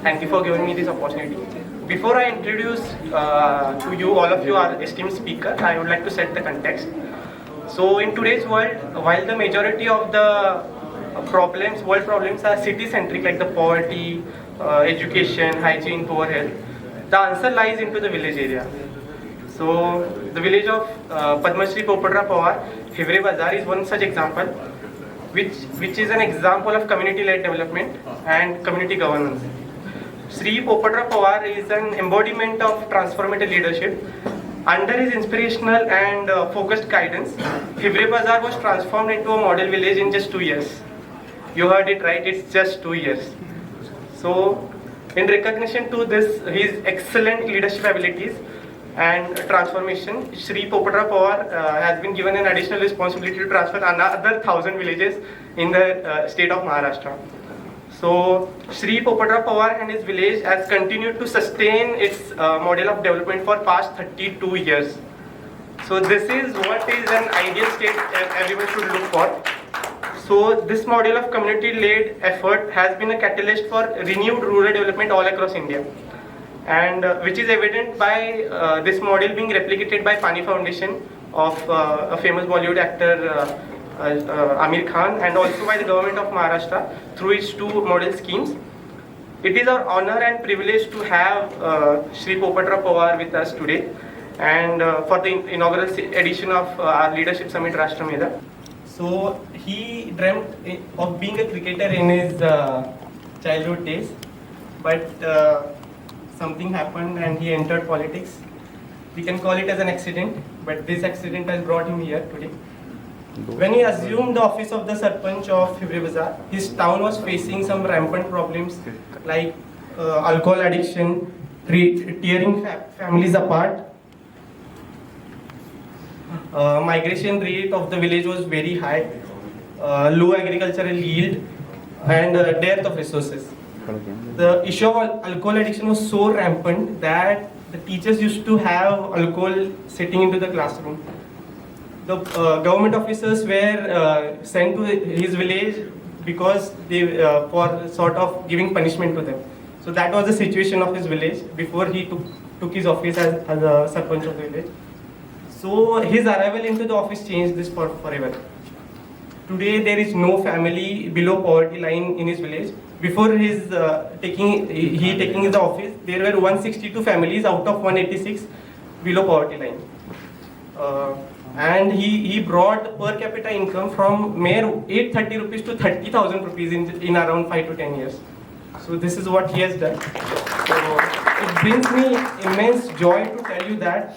Thank you for giving me this opportunity. Before I introduce to you, all of you, our esteemed speaker, I would like to set the context. So in today's world, while the majority of the world problems are city-centric, like the poverty, education, hygiene, poor health, the answer lies into the village area. So the village of Padma Shri Popadra Pawar, Hivre Bazar is one such example, which is an example of community-led development and community governance. Sri Popadra Pawar is an embodiment of transformative leadership. Under his inspirational and focused guidance, Hivre Bazar was transformed into a model village in just 2 years. You heard it right, it's just 2 years. So, in recognition to this, his excellent leadership abilities and transformation, Sri Popadra Pawar has been given an additional responsibility to transfer another 1,000 villages in the state of Maharashtra. So, Sri Popadra Pawar and his village has continued to sustain its model of development for past 32 years. So, this is what is an ideal state everyone should look for. So, this model of community-led effort has been a catalyst for renewed rural development all across India, and which is evident by this model being replicated by Pani Foundation of a famous Bollywood actor Amir Khan, and also by the government of Maharashtra through its two model schemes. It is our honor and privilege to have Sri Popadra Pawar with us today, and for the inaugural edition of our Leadership Summit Rashtrameedha. So he dreamt of being a cricketer in his childhood days, but something happened and he entered politics. We can call it as an accident, but this accident has brought him here today. When he assumed the office of the Sarpanch of Hivre Bazar, his town was facing some rampant problems like alcohol addiction, tearing families apart. Migration rate of the village was very high, low agricultural yield, and dearth of resources. The issue of alcohol addiction was so rampant that the teachers used to have alcohol sitting into the classroom. The government officers were sent to his village because they for sort of giving punishment to them. So that was the situation of his village before he took his office as a Sarpanch of the village. So his arrival into the office changed this forever. Today there is no family below poverty line in his village. Before his taking his office, there were 162 families out of 186 below poverty line. And he brought per capita income from mere 830 rupees to 30,000 rupees in around 5 to 10 years. So this is what he has done. So it brings me immense joy to tell you that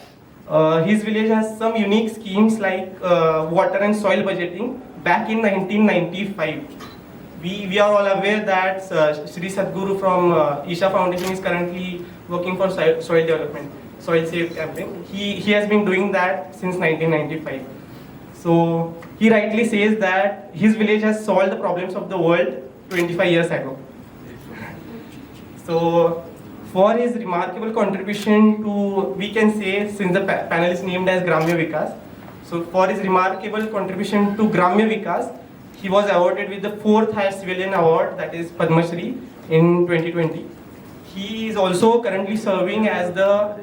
his village has some unique schemes like water and soil budgeting back in 1995. We are all aware that Sri Sadhguru from Isha Foundation is currently working for soil development, soil safe campaign. He has been doing that since 1995. So he rightly says that his village has solved the problems of the world 25 years ago. So for his remarkable contribution to, we can say, since the panel is named as Gramya Vikas, so for his remarkable contribution to Gramya Vikas, he was awarded with the 4th highest civilian award, that is Padma Shri, in 2020. He is also currently serving as the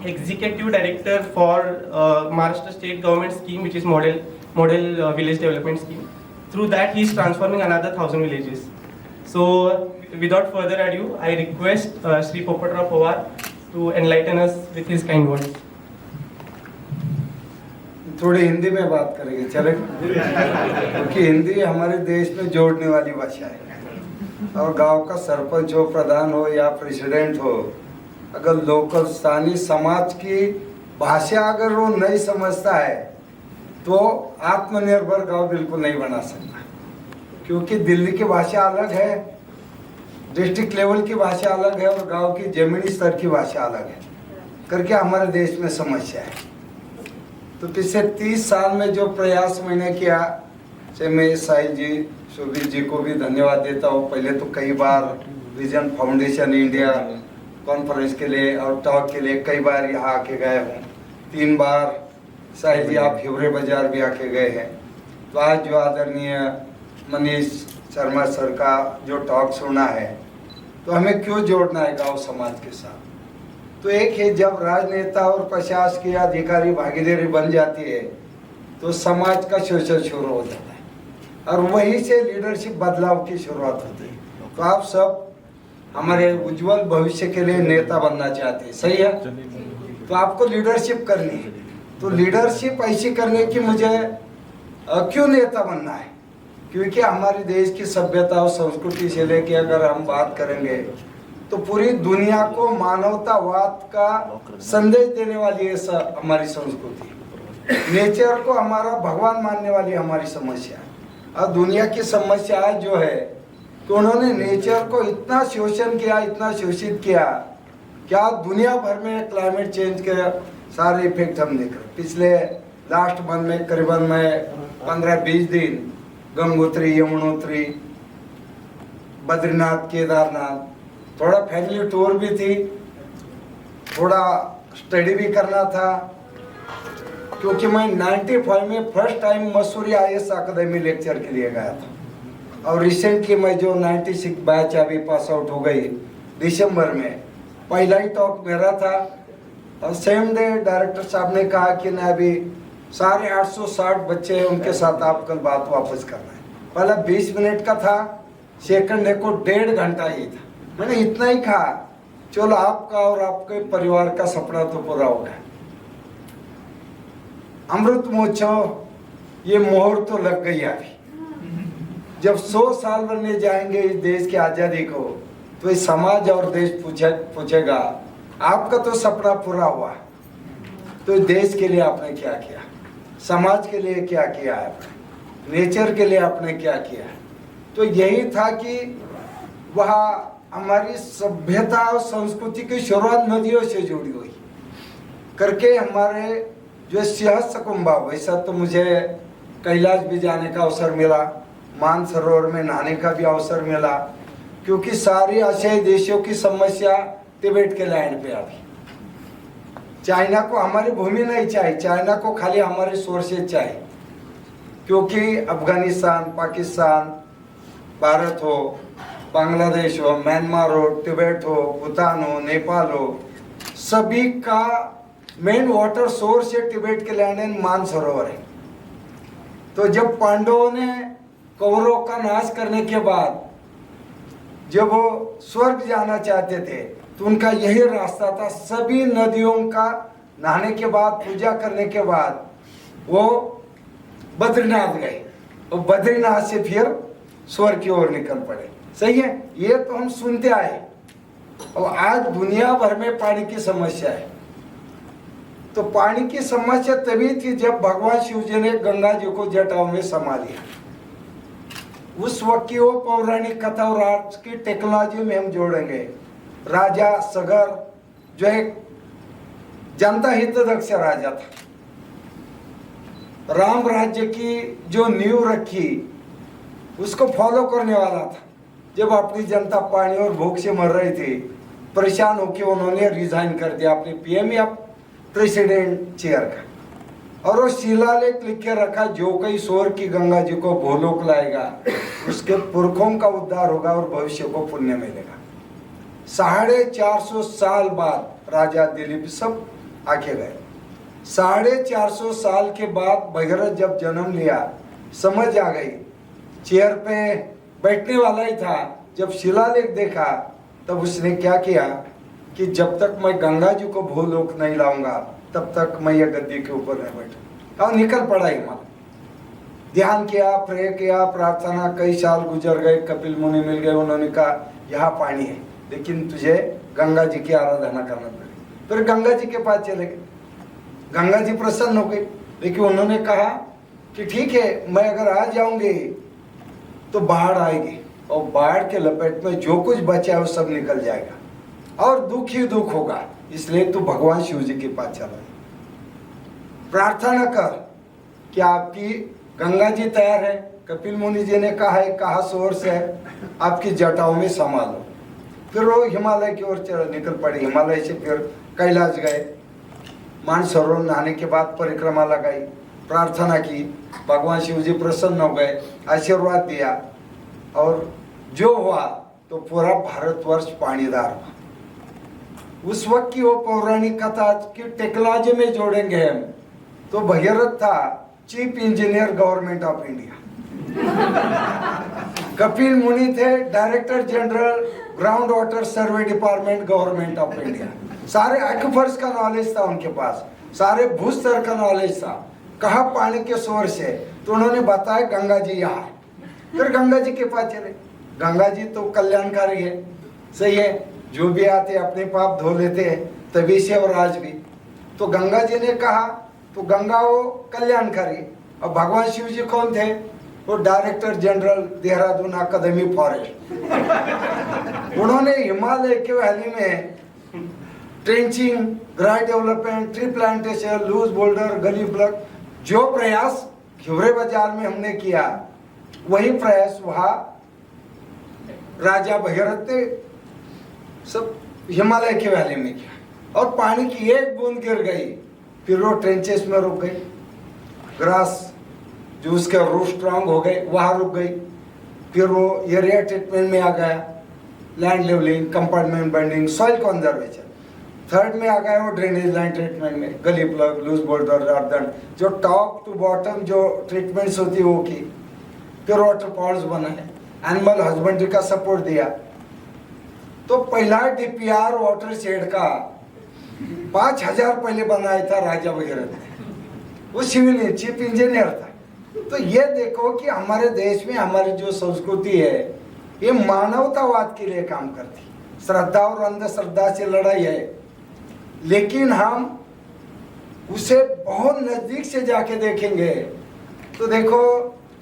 Executive Director for Maharashtra State Government Scheme, which is Model Village Development Scheme. Through that, he is transforming another 1,000 villages. So, without further ado, I request Sri Popadra Pawar to enlighten us with his kind words. थोड़ी हिंदी में बात करेंगे, चलेगा? क्योंकि हिंदी हमारे देश में जोड़ने वाली भाषा है। और गांव का सरपंच हो, प्रधान हो या प्रेसिडेंट हो, अगर लोकल स्थानीय समाज की भाषा अगर वो नहीं समझता है तो आत्मनिर्भर गांव बिल्कुल नहीं बना सकता, क्योंकि दिल्ली की भाषा अलग है, डिस्ट्रिक्ट लेवल की भाषा अलग है और गांव की जमीनी स्तर की भाषा अलग है करके हमारे देश में समस्या है। तो पिछले 30 साल में जो प्रयास मैंने किया, से मैं साहिल जी, शोभित जी को भी धन्यवाद देता हूँ। पहले तो कई बार विजन फाउंडेशन इंडिया कॉन्फ्रेंस के लिए और टॉक के लिए कई बार यहाँ आके गए हूँ। 3 बार साहिल जी आप हिवरे बाजार भी आके गए हैं। तो आज जो आदरणीय मनीष शर्मा सर का जो टॉक सुना है तो हमें क्यों जोड़ना है गांव समाज के साथ? तो एक है, जब राजनेता और प्रशासकीय अधिकारी भागीदारी बन जाती है तो समाज का शोषण शुरू हो जाता है और वहीं से लीडरशिप बदलाव की शुरुआत होती है। तो आप सब हमारे उज्जवल भविष्य के लिए नेता बनना चाहते हैं, सही है? तो आपको लीडरशिप करनी है। तो लीडरशिप ऐसी करने की मुझे क्यों नेता बनना है? क्योंकि हमारे देश की सभ्यता और संस्कृति से लेके अगर हम बात करेंगे तो पूरी दुनिया को मानवतावाद का संदेश देने वाली है हमारी संस्कृति। नेचर को हमारा भगवान मानने वाली हमारी समस्या है। और दुनिया की समस्या जो है कि उन्होंने नेचर को इतना शोषण किया, इतना शोषित किया, क्या दुनिया भर में क्लाइमेट चेंज के सारे इफेक्ट हम देख रहे। पिछले लास्ट मंथ में करीबन मैं 15-20 दिन गंगोत्री, यमुनोत्री, बद्रीनाथ, केदारनाथ, थोड़ा फैमिली टूर भी थी, थोड़ा स्टडी भी करना था, क्योंकि मैं 95 में फर्स्ट टाइम मसूरी IAS अकादमी लेक्चर के लिए गया था। और रिसेंटली मैं जो 96 बैच अभी पास आउट हो गई दिसंबर में, पहला ही टॉक मेरा था। और सेम डे डायरेक्टर साहब ने कहा कि ना अभी 860 बच्चे हैं, उनके साथ आप कल बात वापस करना है। पहला 20 मिनट का था, सेकंड डे को 1.5 घंटा ही था। मैंने इतना ही कहा, चलो आपका और आपके परिवार का सपना तो पूरा हो गया। अमृत महोत्सव ये मोहर तो लग गई अभी। जब 100 साल बनने जाएंगे इस देश की आजादी को, तो इस समाज और देश पूछेगा आपका तो सपना पूरा हुआ, तो देश के लिए आपने क्या किया, समाज के लिए क्या किया आपने, नेचर के लिए आपने क्या किया। तो यही था कि वह हमारी सभ्यता और संस्कृति की शुरुआत नदियों से जुड़ी हुई करके हमारे जो सिंहस्थ कुंभा, वैसा तो मुझे कैलाश भी जाने का अवसर मिला, मानसरोवर में नहाने का भी अवसर मिला, क्योंकि सारी एशियाई देशों की समस्या तिब्बत के लैंड पे अभी। चाइना को हमारी भूमि नहीं चाहिए, चाइना को खाली हमारे सोर्सेज चाहिए, क्योंकि अफगानिस्तान, पाकिस्तान, भारत हो, बांग्लादेश हो, म्यांमार हो, तिब्बत हो, भूटान हो, नेपाल हो, सभी का मेन वाटर सोर्स है तिब्बत के लैंड एंड मानसरोवर है। तो जब पांडवों ने कौरवों का नाश करने के बाद जब वो स्वर्ग जाना चाहते थे, तो उनका यही रास्ता था, सभी नदियों का नहाने के बाद, पूजा करने के बाद वो बद्रीनाथ गए और बद्रीनाथ से फिर स्वर्ग की ओर निकल पड़े। सही है, ये तो हम सुनते आए। और आज दुनिया भर में पानी की समस्या है। तो पानी की समस्या तभी थी जब भगवान शिव जी ने गंगा जी को जटाओं में समा लिया। उस वक्त की वो पौराणिक कथा और आज की टेक्नोलॉजी में हम जोड़ेंगे। राजा सगर जो एक जनता हितदक्ष राजा था, राम राज्य की जो नींव रखी उसको फॉलो करने वाला था। जब अपनी जनता पानी और भूख से मर रही थी, परेशान होकर उन्होंने रिजाइन कर दिया अपने PM या प्रेसिडेंट चेयर का, और वो शिलालेख लिख के रखा, जो कोई स्वर्ग की गंगा जी को भूलोक लाएगा उसके पुरखों का उद्धार होगा और भविष्य को पुण्य मिलेगा। 450 साल बाद राजा दिलीप सब आके गए। 450 साल के बाद भगीरथ जब जन्म लिया, समझ आ गई, चेयर पे बैठने वाला ही था। जब शिलालेख देखा तब उसने क्या किया कि जब तक मैं गंगा जी को भूलोक नहीं लाऊंगा तब तक मैं ये गद्दी के ऊपर नहीं बैठूं। और निकल पड़ा हिमालय। ध्यान किया, प्रे किया, प्रार्थना, कई साल गुजर गए, कपिल मुनि मिल गए, उन्होंने कहा यहाँ पानी है लेकिन तुझे गंगा जी की आराधना करना पड़ेगी। फिर गंगा जी के पास चले गए। गंगा जी प्रसन्न हो गई, लेकिन उन्होंने कहा कि ठीक है, मैं अगर आ जाऊंगी तो बाढ़ आएगी और बाढ़ के लपेट में जो कुछ बचा है वो सब निकल जाएगा और दुख ही दुख होगा, इसलिए तू भगवान शिव जी के पास चला। प्रार्थना कर कि आपकी गंगा जी तैयार है। कपिल मुनि जी ने कहा है, कहा सोर्स है, आपकी जटाओं में समा लो। फिर वो हिमालय की ओर निकल पड़े। हिमालय से फिर कैलाश गए। मानसरोवर नहाने के बाद परिक्रमा लगाई, प्रार्थना की, भगवान शिव जी प्रसन्न हो गए, आशीर्वाद दिया और जो हुआ तो तो पूरा भारतवर्ष पानीदार हुआ। उस वक्त की वो पौराणिक कथा कि टेक्नोलॉजी में जोड़ेंगे हम, तो भगीरथ था chief engineer government of India, Kapil मुनि थे director general ground water survey department government of India. सारे एक्वाफर्स का नॉलेज था उनके पास, सारे भूस्तर का नॉलेज था, कहा पानी के सोर्स है, तो उन्होंने बताया गंगा जी यहाँ। फिर गंगा जी के पास चले, गंगा जी तो कल्याणकारी है, सही है, जो भी आते अपने पाप धो लेते हैं, तभी से और आज भी। तो गंगा जी ने कहा, तो गंगा वो कल्याणकारी। अब भगवान शिव जी कौन थे? वो director general Dehradun academy forest. उन्होंने हिमालय के वैली में trenching, grass development, tree plantation, loose boulder, gully block, जो प्रयास हिवरे बाजार में हमने किया, वही प्रयास वहां राजा भगीरथ ने सब हिमालय के वैली में किया। और पानी की एक बूंद गिर गई, फिर वो ट्रेंचेस में रुक गई, ग्रास जो उसके रूट स्ट्रांग हो गए वहां रुक गई, फिर वो एरिया ट्रीटमेंट में आ गया, land levelling, compartment bunding, soil conservation. Third में आ गया वो ड्रेनेज लाइन ट्रीटमेंट में, gully plug, loose boulder, earthen, जो टॉप टू बॉटम जो ट्रीटमेंट्स होती है वो की। फिर वाटर पॉन्ड्स बनाए, एनिमल हस्बेंड्री का सपोर्ट दिया। तो पहला डीपीआर वाटर शेड का 5000 पहले बनाया था राजा भगीरथ ने, वो सिविल चीफ इंजीनियर था। तो ये देखो कि हमारे देश में हमारी जो संस्कृति है ये मानवतावाद के लिए काम करती, श्रद्धा और अंधश्रद्धा से लड़ाई है, लेकिन हम उसे बहुत नजदीक से जाके देखेंगे तो देखो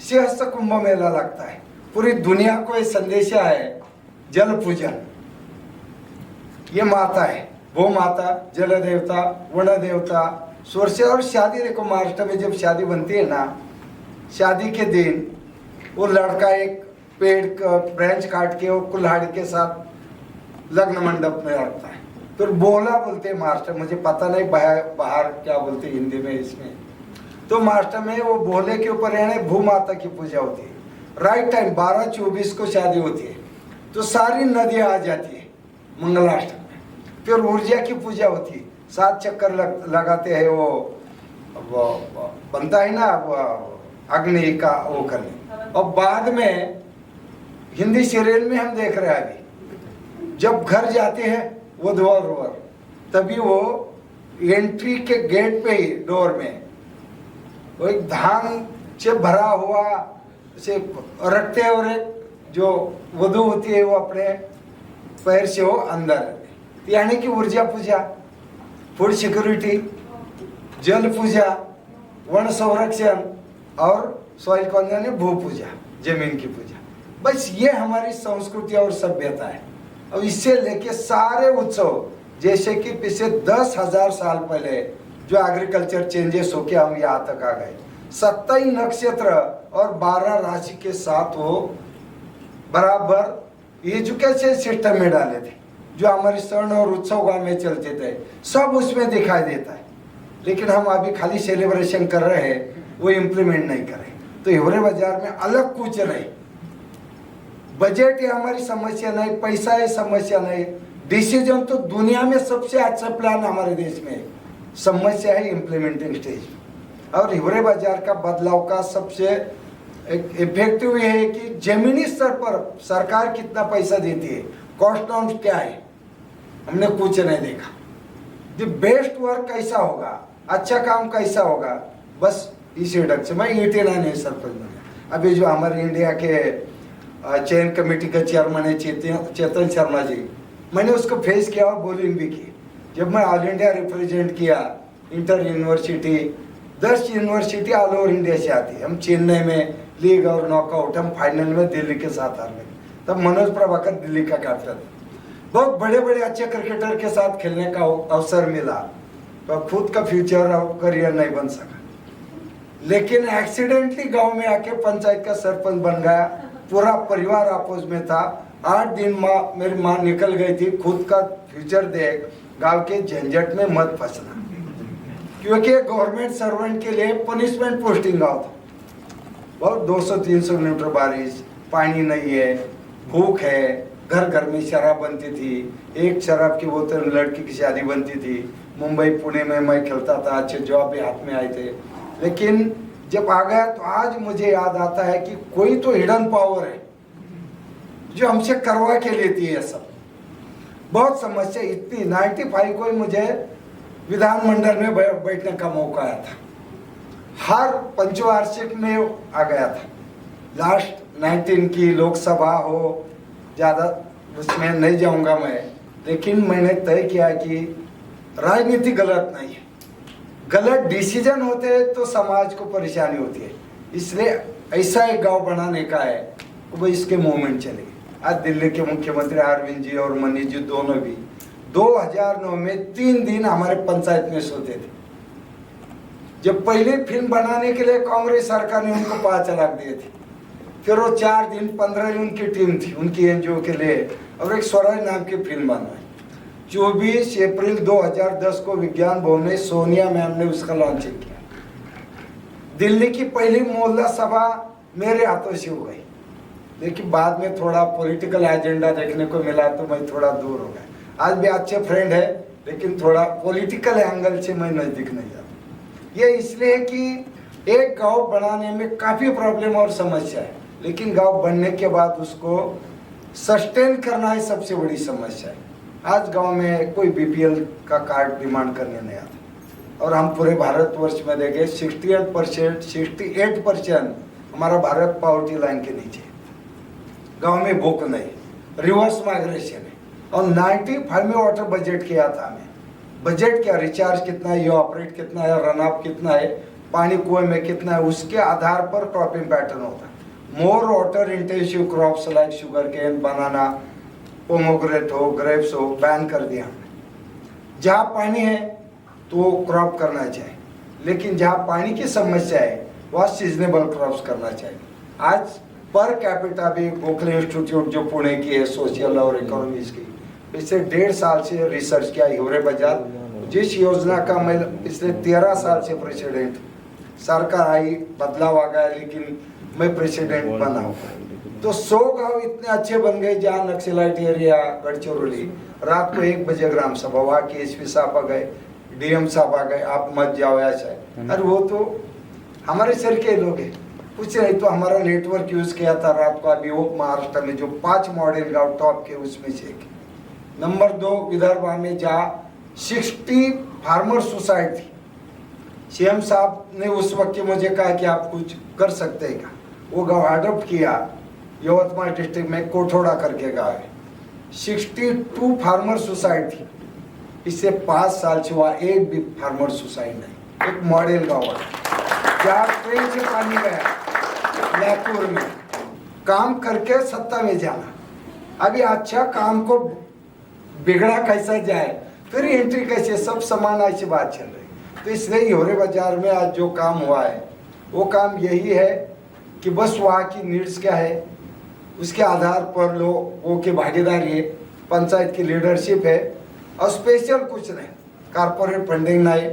सिंहस्थ कुंभ मेला लगता है, पूरी दुनिया को ये संदेश है जल पूजन। ये माता है, वो माता, जल देवता, वन देवता, सूर्य। और शादी देखो, महाराष्ट्र में जब शादी बनती है ना, शादी के दिन वो लड़का एक पेड़ का ब्रांच काट के वो कुल्हाड़ी के साथ लग्न मंडप में रखता है, फिर बोला बोलते हैं महाराष्ट्र, मुझे पता नहीं बाहर क्या बोलते हिंदी में इसमें। तो महाराष्ट्र में वो बोले के ऊपर यानी भू माता की पूजा होती है। राइट टाइम 12:24 को शादी होती है, तो सारी नदियां आ जाती है मंगलाष्टक में। फिर ऊर्जा की पूजा होती है, 7 चक्कर लगाते हैं, वो बनता है ना अग्नि का वो करने। और बाद में हिंदी सीरियल में हम देख रहे हैं अभी, जब घर जाते हैं वधू वर, तभी वो एंट्री के गेट पे ही डोर में वो एक धान से भरा हुआ से रखते हैं, और एक जो वधू होती है वो अपने पैर से वो अंदर, यानी कि ऊर्जा पूजा, फूड सिक्योरिटी, जल पूजा, वन संरक्षण और सॉइल कंजर्वेशन, भू पूजा, जमीन की पूजा। बस ये हमारी संस्कृति और सभ्यता है। और इससे लेके सारे उत्सव, जैसे कि पिछले 10,000 साल पहले जो एग्रीकल्चर चेंजेस होके हम यहाँ तक आ गए, 27 नक्षत्र और 12 राशि के साथ वो बराबर एजुकेशन सिस्टम में डाले थे, जो हमारे स्वर्ण और उत्सव गांव में चलते थे, सब उसमें दिखाई देता है। लेकिन हम अभी खाली सेलिब्रेशन कर रहे हैं, वो इम्प्लीमेंट नहीं कर रहे। तो हिवरे बाजार में अलग कुछ नहीं, बजट ये हमारी समस्या नहीं, पैसा है समस्या नहीं, डिसीजन तो दुनिया में सबसे अच्छा प्लान हमारे देश में है, समस्या है इम्प्लीमेंटिंग स्टेज। और हिवरे बाजार का बदलाव का सबसे इफेक्टिव ये है कि जमीनी स्तर पर सरकार कितना पैसा देती है, कॉस्ट नॉर्म्स क्या है, हमने कुछ नहीं देखा। द बेस्ट वर्क कैसा होगा, अच्छा काम कैसा होगा, बस इसी ढंग से। मैं 89 सरपंच बना। अभी जो हमारे इंडिया के चयन कमेटी का चेयरमैन है चेतन शर्मा जी, मैंने उसको फेस किया और बोलिंग भी की। जब मैं ऑल इंडिया रिप्रेजेंट किया, inter university, 10 university all over India से आती है। हम चेन्नई में लीग और नॉकआउट, हम फाइनल में दिल्ली के साथ हार गए। तब मनोज प्रभाकर दिल्ली का कैप्टन, बहुत बड़े बड़े अच्छे क्रिकेटर के साथ खेलने का अवसर मिला, तो खुद का फ्यूचर और करियर नहीं बन सका। लेकिन एक्सीडेंटली गांव में आके पंचायत का सरपंच बन गया, पूरा परिवार आपस में था। 8 दिन मेरी माँ निकल गई थी, खुद का फ्यूचर देख, गांव के झंझट में मत फंसना, क्योंकि गवर्नमेंट सर्वेंट के लिए पनिशमेंट पोस्टिंग आउट, बहुत 200-300 किलोमीटर बारिश, पानी नहीं है, भूख है, घर घर में शराब बनती थी, एक शराब की बोतल लड़की की शादी बनती थी। मुंबई पुणे में मैं खेलता था, अच्छे जॉब भी हाथ में आए थे। लेकिन जब आ गया तो आज मुझे याद आता है कि कोई तो हिडन पावर है जो हमसे करवा के लेती है सब। बहुत समस्या इतनी 95 को ही मुझे विधानमंडल में बैठने का मौका आया था, हर पंचवार्षिक में आ गया था। लास्ट 19 की लोकसभा हो, ज़्यादा उसमें नहीं जाऊंगा मैं, लेकिन मैंने तय किया कि राजनीति गलत नहीं है, गलत डिसीजन होते हैं तो समाज को परेशानी होती है, इसलिए ऐसा एक गांव बनाने का है वो इसके मूवमेंट चलेगी। आज दिल्ली के मुख्यमंत्री अरविंद जी और मनीष जी दोनों भी 2009 में 3 दिन हमारे पंचायत में सोते थे। जब पहले फिल्म बनाने के लिए कांग्रेस सरकार ने उनको 5 लाख दिए थे, फिर वो 4 दिन 15 दिन उनकी टीम थी उनकी एनजीओ के लिए, और एक स्वराज नाम की फिल्म बनवाई। 24 अप्रैल 2010 को विज्ञान भवन में सोनिया मैम ने उसका लॉन्चिंग किया। दिल्ली की पहली मोहल्ला सभा मेरे हाथों से हो गई, लेकिन बाद में थोड़ा पॉलिटिकल एजेंडा देखने को मिला तो मैं थोड़ा दूर हो गया। आज भी अच्छे फ्रेंड है, लेकिन थोड़ा पॉलिटिकल एंगल से मैं नजदीक नहीं जाता। ये इसलिए कि एक गांव बनाने में काफी प्रॉब्लम और समस्या है, लेकिन गांव बनने के बाद उसको सस्टेन करना है सबसे बड़ी समस्या है। आज गांव में कोई बीपीएल का कार्ड डिमांड करने नहीं आता, और हम पूरे भारतवर्ष में देखें 68% हमारा भारत पॉवर्टी लाइन के नीचे। गांव में भूख नहीं, रिवर्स माइग्रेशन है, और 95 में वाटर बजट किया था हमें। बजट क्या, रिचार्ज कितना है, ये ऑपरेट कितना है, रन ऑफ कितना है, पानी कुएं में कितना है, उसके आधार पर क्रॉपिंग पैटर्न होता है। More water intensive crops like sugar cane, banana, pomegranate हो, ग्रेप्स हो, बैन कर दिया हमने। जहाँ पानी है तो क्रॉप करना चाहिए, लेकिन जहाँ पानी की समस्या है वहाँ सीजनेबल क्रॉप्स करना चाहिए। आज पर कैपिटा भी गोखले इंस्टीट्यूट जो पुणे की है सोशल और इकोनॉमिक्स की, पिछले 1.5 साल से रिसर्च किया हिवरे बाजार, जिस योजना का मैं पिछले 13 साल से प्रेसिडेंट, सरकार आई बदलाव आ गया, लेकिन मैं प्रेसिडेंट बना हूँ। तो 100 गांव इतने अच्छे बन गए जहाँ नक्सलाइट एरिया गढ़चिरौली, रात को 1 बजे ग्राम सभा, वहाँ के एसपी साहब आ गए, डीएम साहब आ गए, आप मत जाओ ऐसा है। अरे वो तो हमारे शहर के लोग हैं, कुछ नहीं तो हमारा नेटवर्क यूज किया था रात को। अभी वो महाराष्ट्र में जो 5 मॉडल गांव टॉप के उसमें से एक। नंबर 2 विदर्भ में जहाँ 60 फार्मर सोसाइटी थी, सीएम साहब ने उस वक्त मुझे कहा कि आप कुछ कर सकते हैं क्या। वो गांव अडॉप्ट किया, यवतमाल डिस्ट्रिक्ट में कोठोड़ा करके गाँव है, 62 फार्मर सोसाइटी। इससे 5 साल से हुआ एक भी फार्मर सोसाइटी नहीं, एक मॉडल गाँव है जहाँ ट्रेन से पानी गया लातूर में, काम करके सत्ता में जाना। अभी अच्छा काम को बिगड़ा कैसा जाए, फिर एंट्री कैसे, सब समान ऐसी बात चल रही। तो इसलिए हिवरे बाजार में आज जो काम हुआ है वो काम यही है कि बस वहाँ की नीड्स क्या है उसके आधार पर लोगों की भागीदारी है, पंचायत की लीडरशिप है, और स्पेशल कुछ नहीं, कारपोरेट फंडिंग नहीं,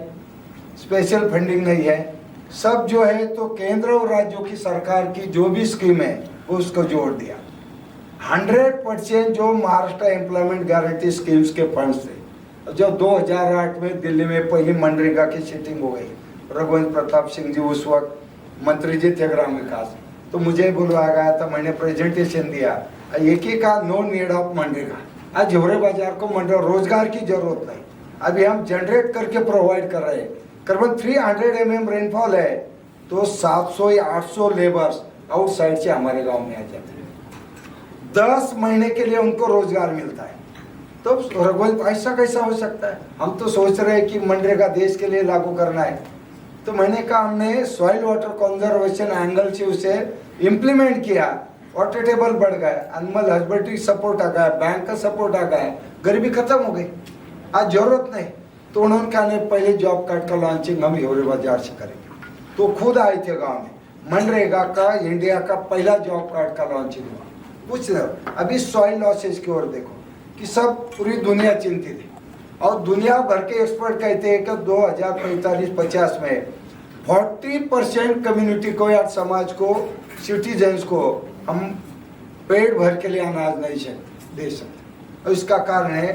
स्पेशल फंडिंग नहीं है। सब जो है तो केंद्र और राज्यों की सरकार की जो भी स्कीम है वो उसको जोड़ दिया। 100% जो महाराष्ट्र एम्प्लॉयमेंट गारंटी स्कीम्स के फंड्स थे, जो 2008 में दिल्ली में पहली मनरेगा की सीटिंग हो गई, रघुवंश प्रताप सिंह जी उस वक्त मंत्री जी थे ग्राम विकास, तो मुझे बुलवाया गया था, मैंने प्रेजेंटेशन दिया, एक ही का नो नीड ऑफ मनरेगा। आज हिवरे बाजार को मनरेगा रोजगार की जरूरत नहीं, अभी हम जनरेट करके प्रोवाइड कर रहे हैं। करीबन 300 mm रेनफॉल है तो 700 या 800 लेबर्स आउटसाइड से हमारे गांव में आ जाते हैं, 10 महीने के लिए उनको रोजगार मिलता है। तो रघुवंश ऐसा कैसा हो सकता है। हम तो सोच रहे हैं कि मनरेगा देश के लिए लागू करना है, तो मैंने कहा हमने सॉइल वाटर कंजर्वेशन एंगल से उसे इम्प्लीमेंट किया, वाटर टेबल बढ़ गया, एनिमल हस्बेंड्री सपोर्ट आ गया, बैंक का सपोर्ट आ गया, गरीबी खत्म हो गई, आज जरूरत नहीं। तो उन्होंने कहा नहीं पहले जॉब कार्ड का लॉन्चिंग हम हिवरे बाजार से करेंगे। तो खुद आए थे गांव में, मनरेगा का इंडिया का पहला जॉब कार्ड का लॉन्चिंग हुआ। पूछ रहे अभी सॉइल लॉसेज की ओर देखो कि सब पूरी दुनिया चिंतित है, और दुनिया भर के एक्सपर्ट कहते हैं कि 2045-50 में 40% कम्युनिटी को या समाज को, सिटीजन्स को हम पेट भर के लिए अनाज नहीं सकते, देश में, और इसका कारण है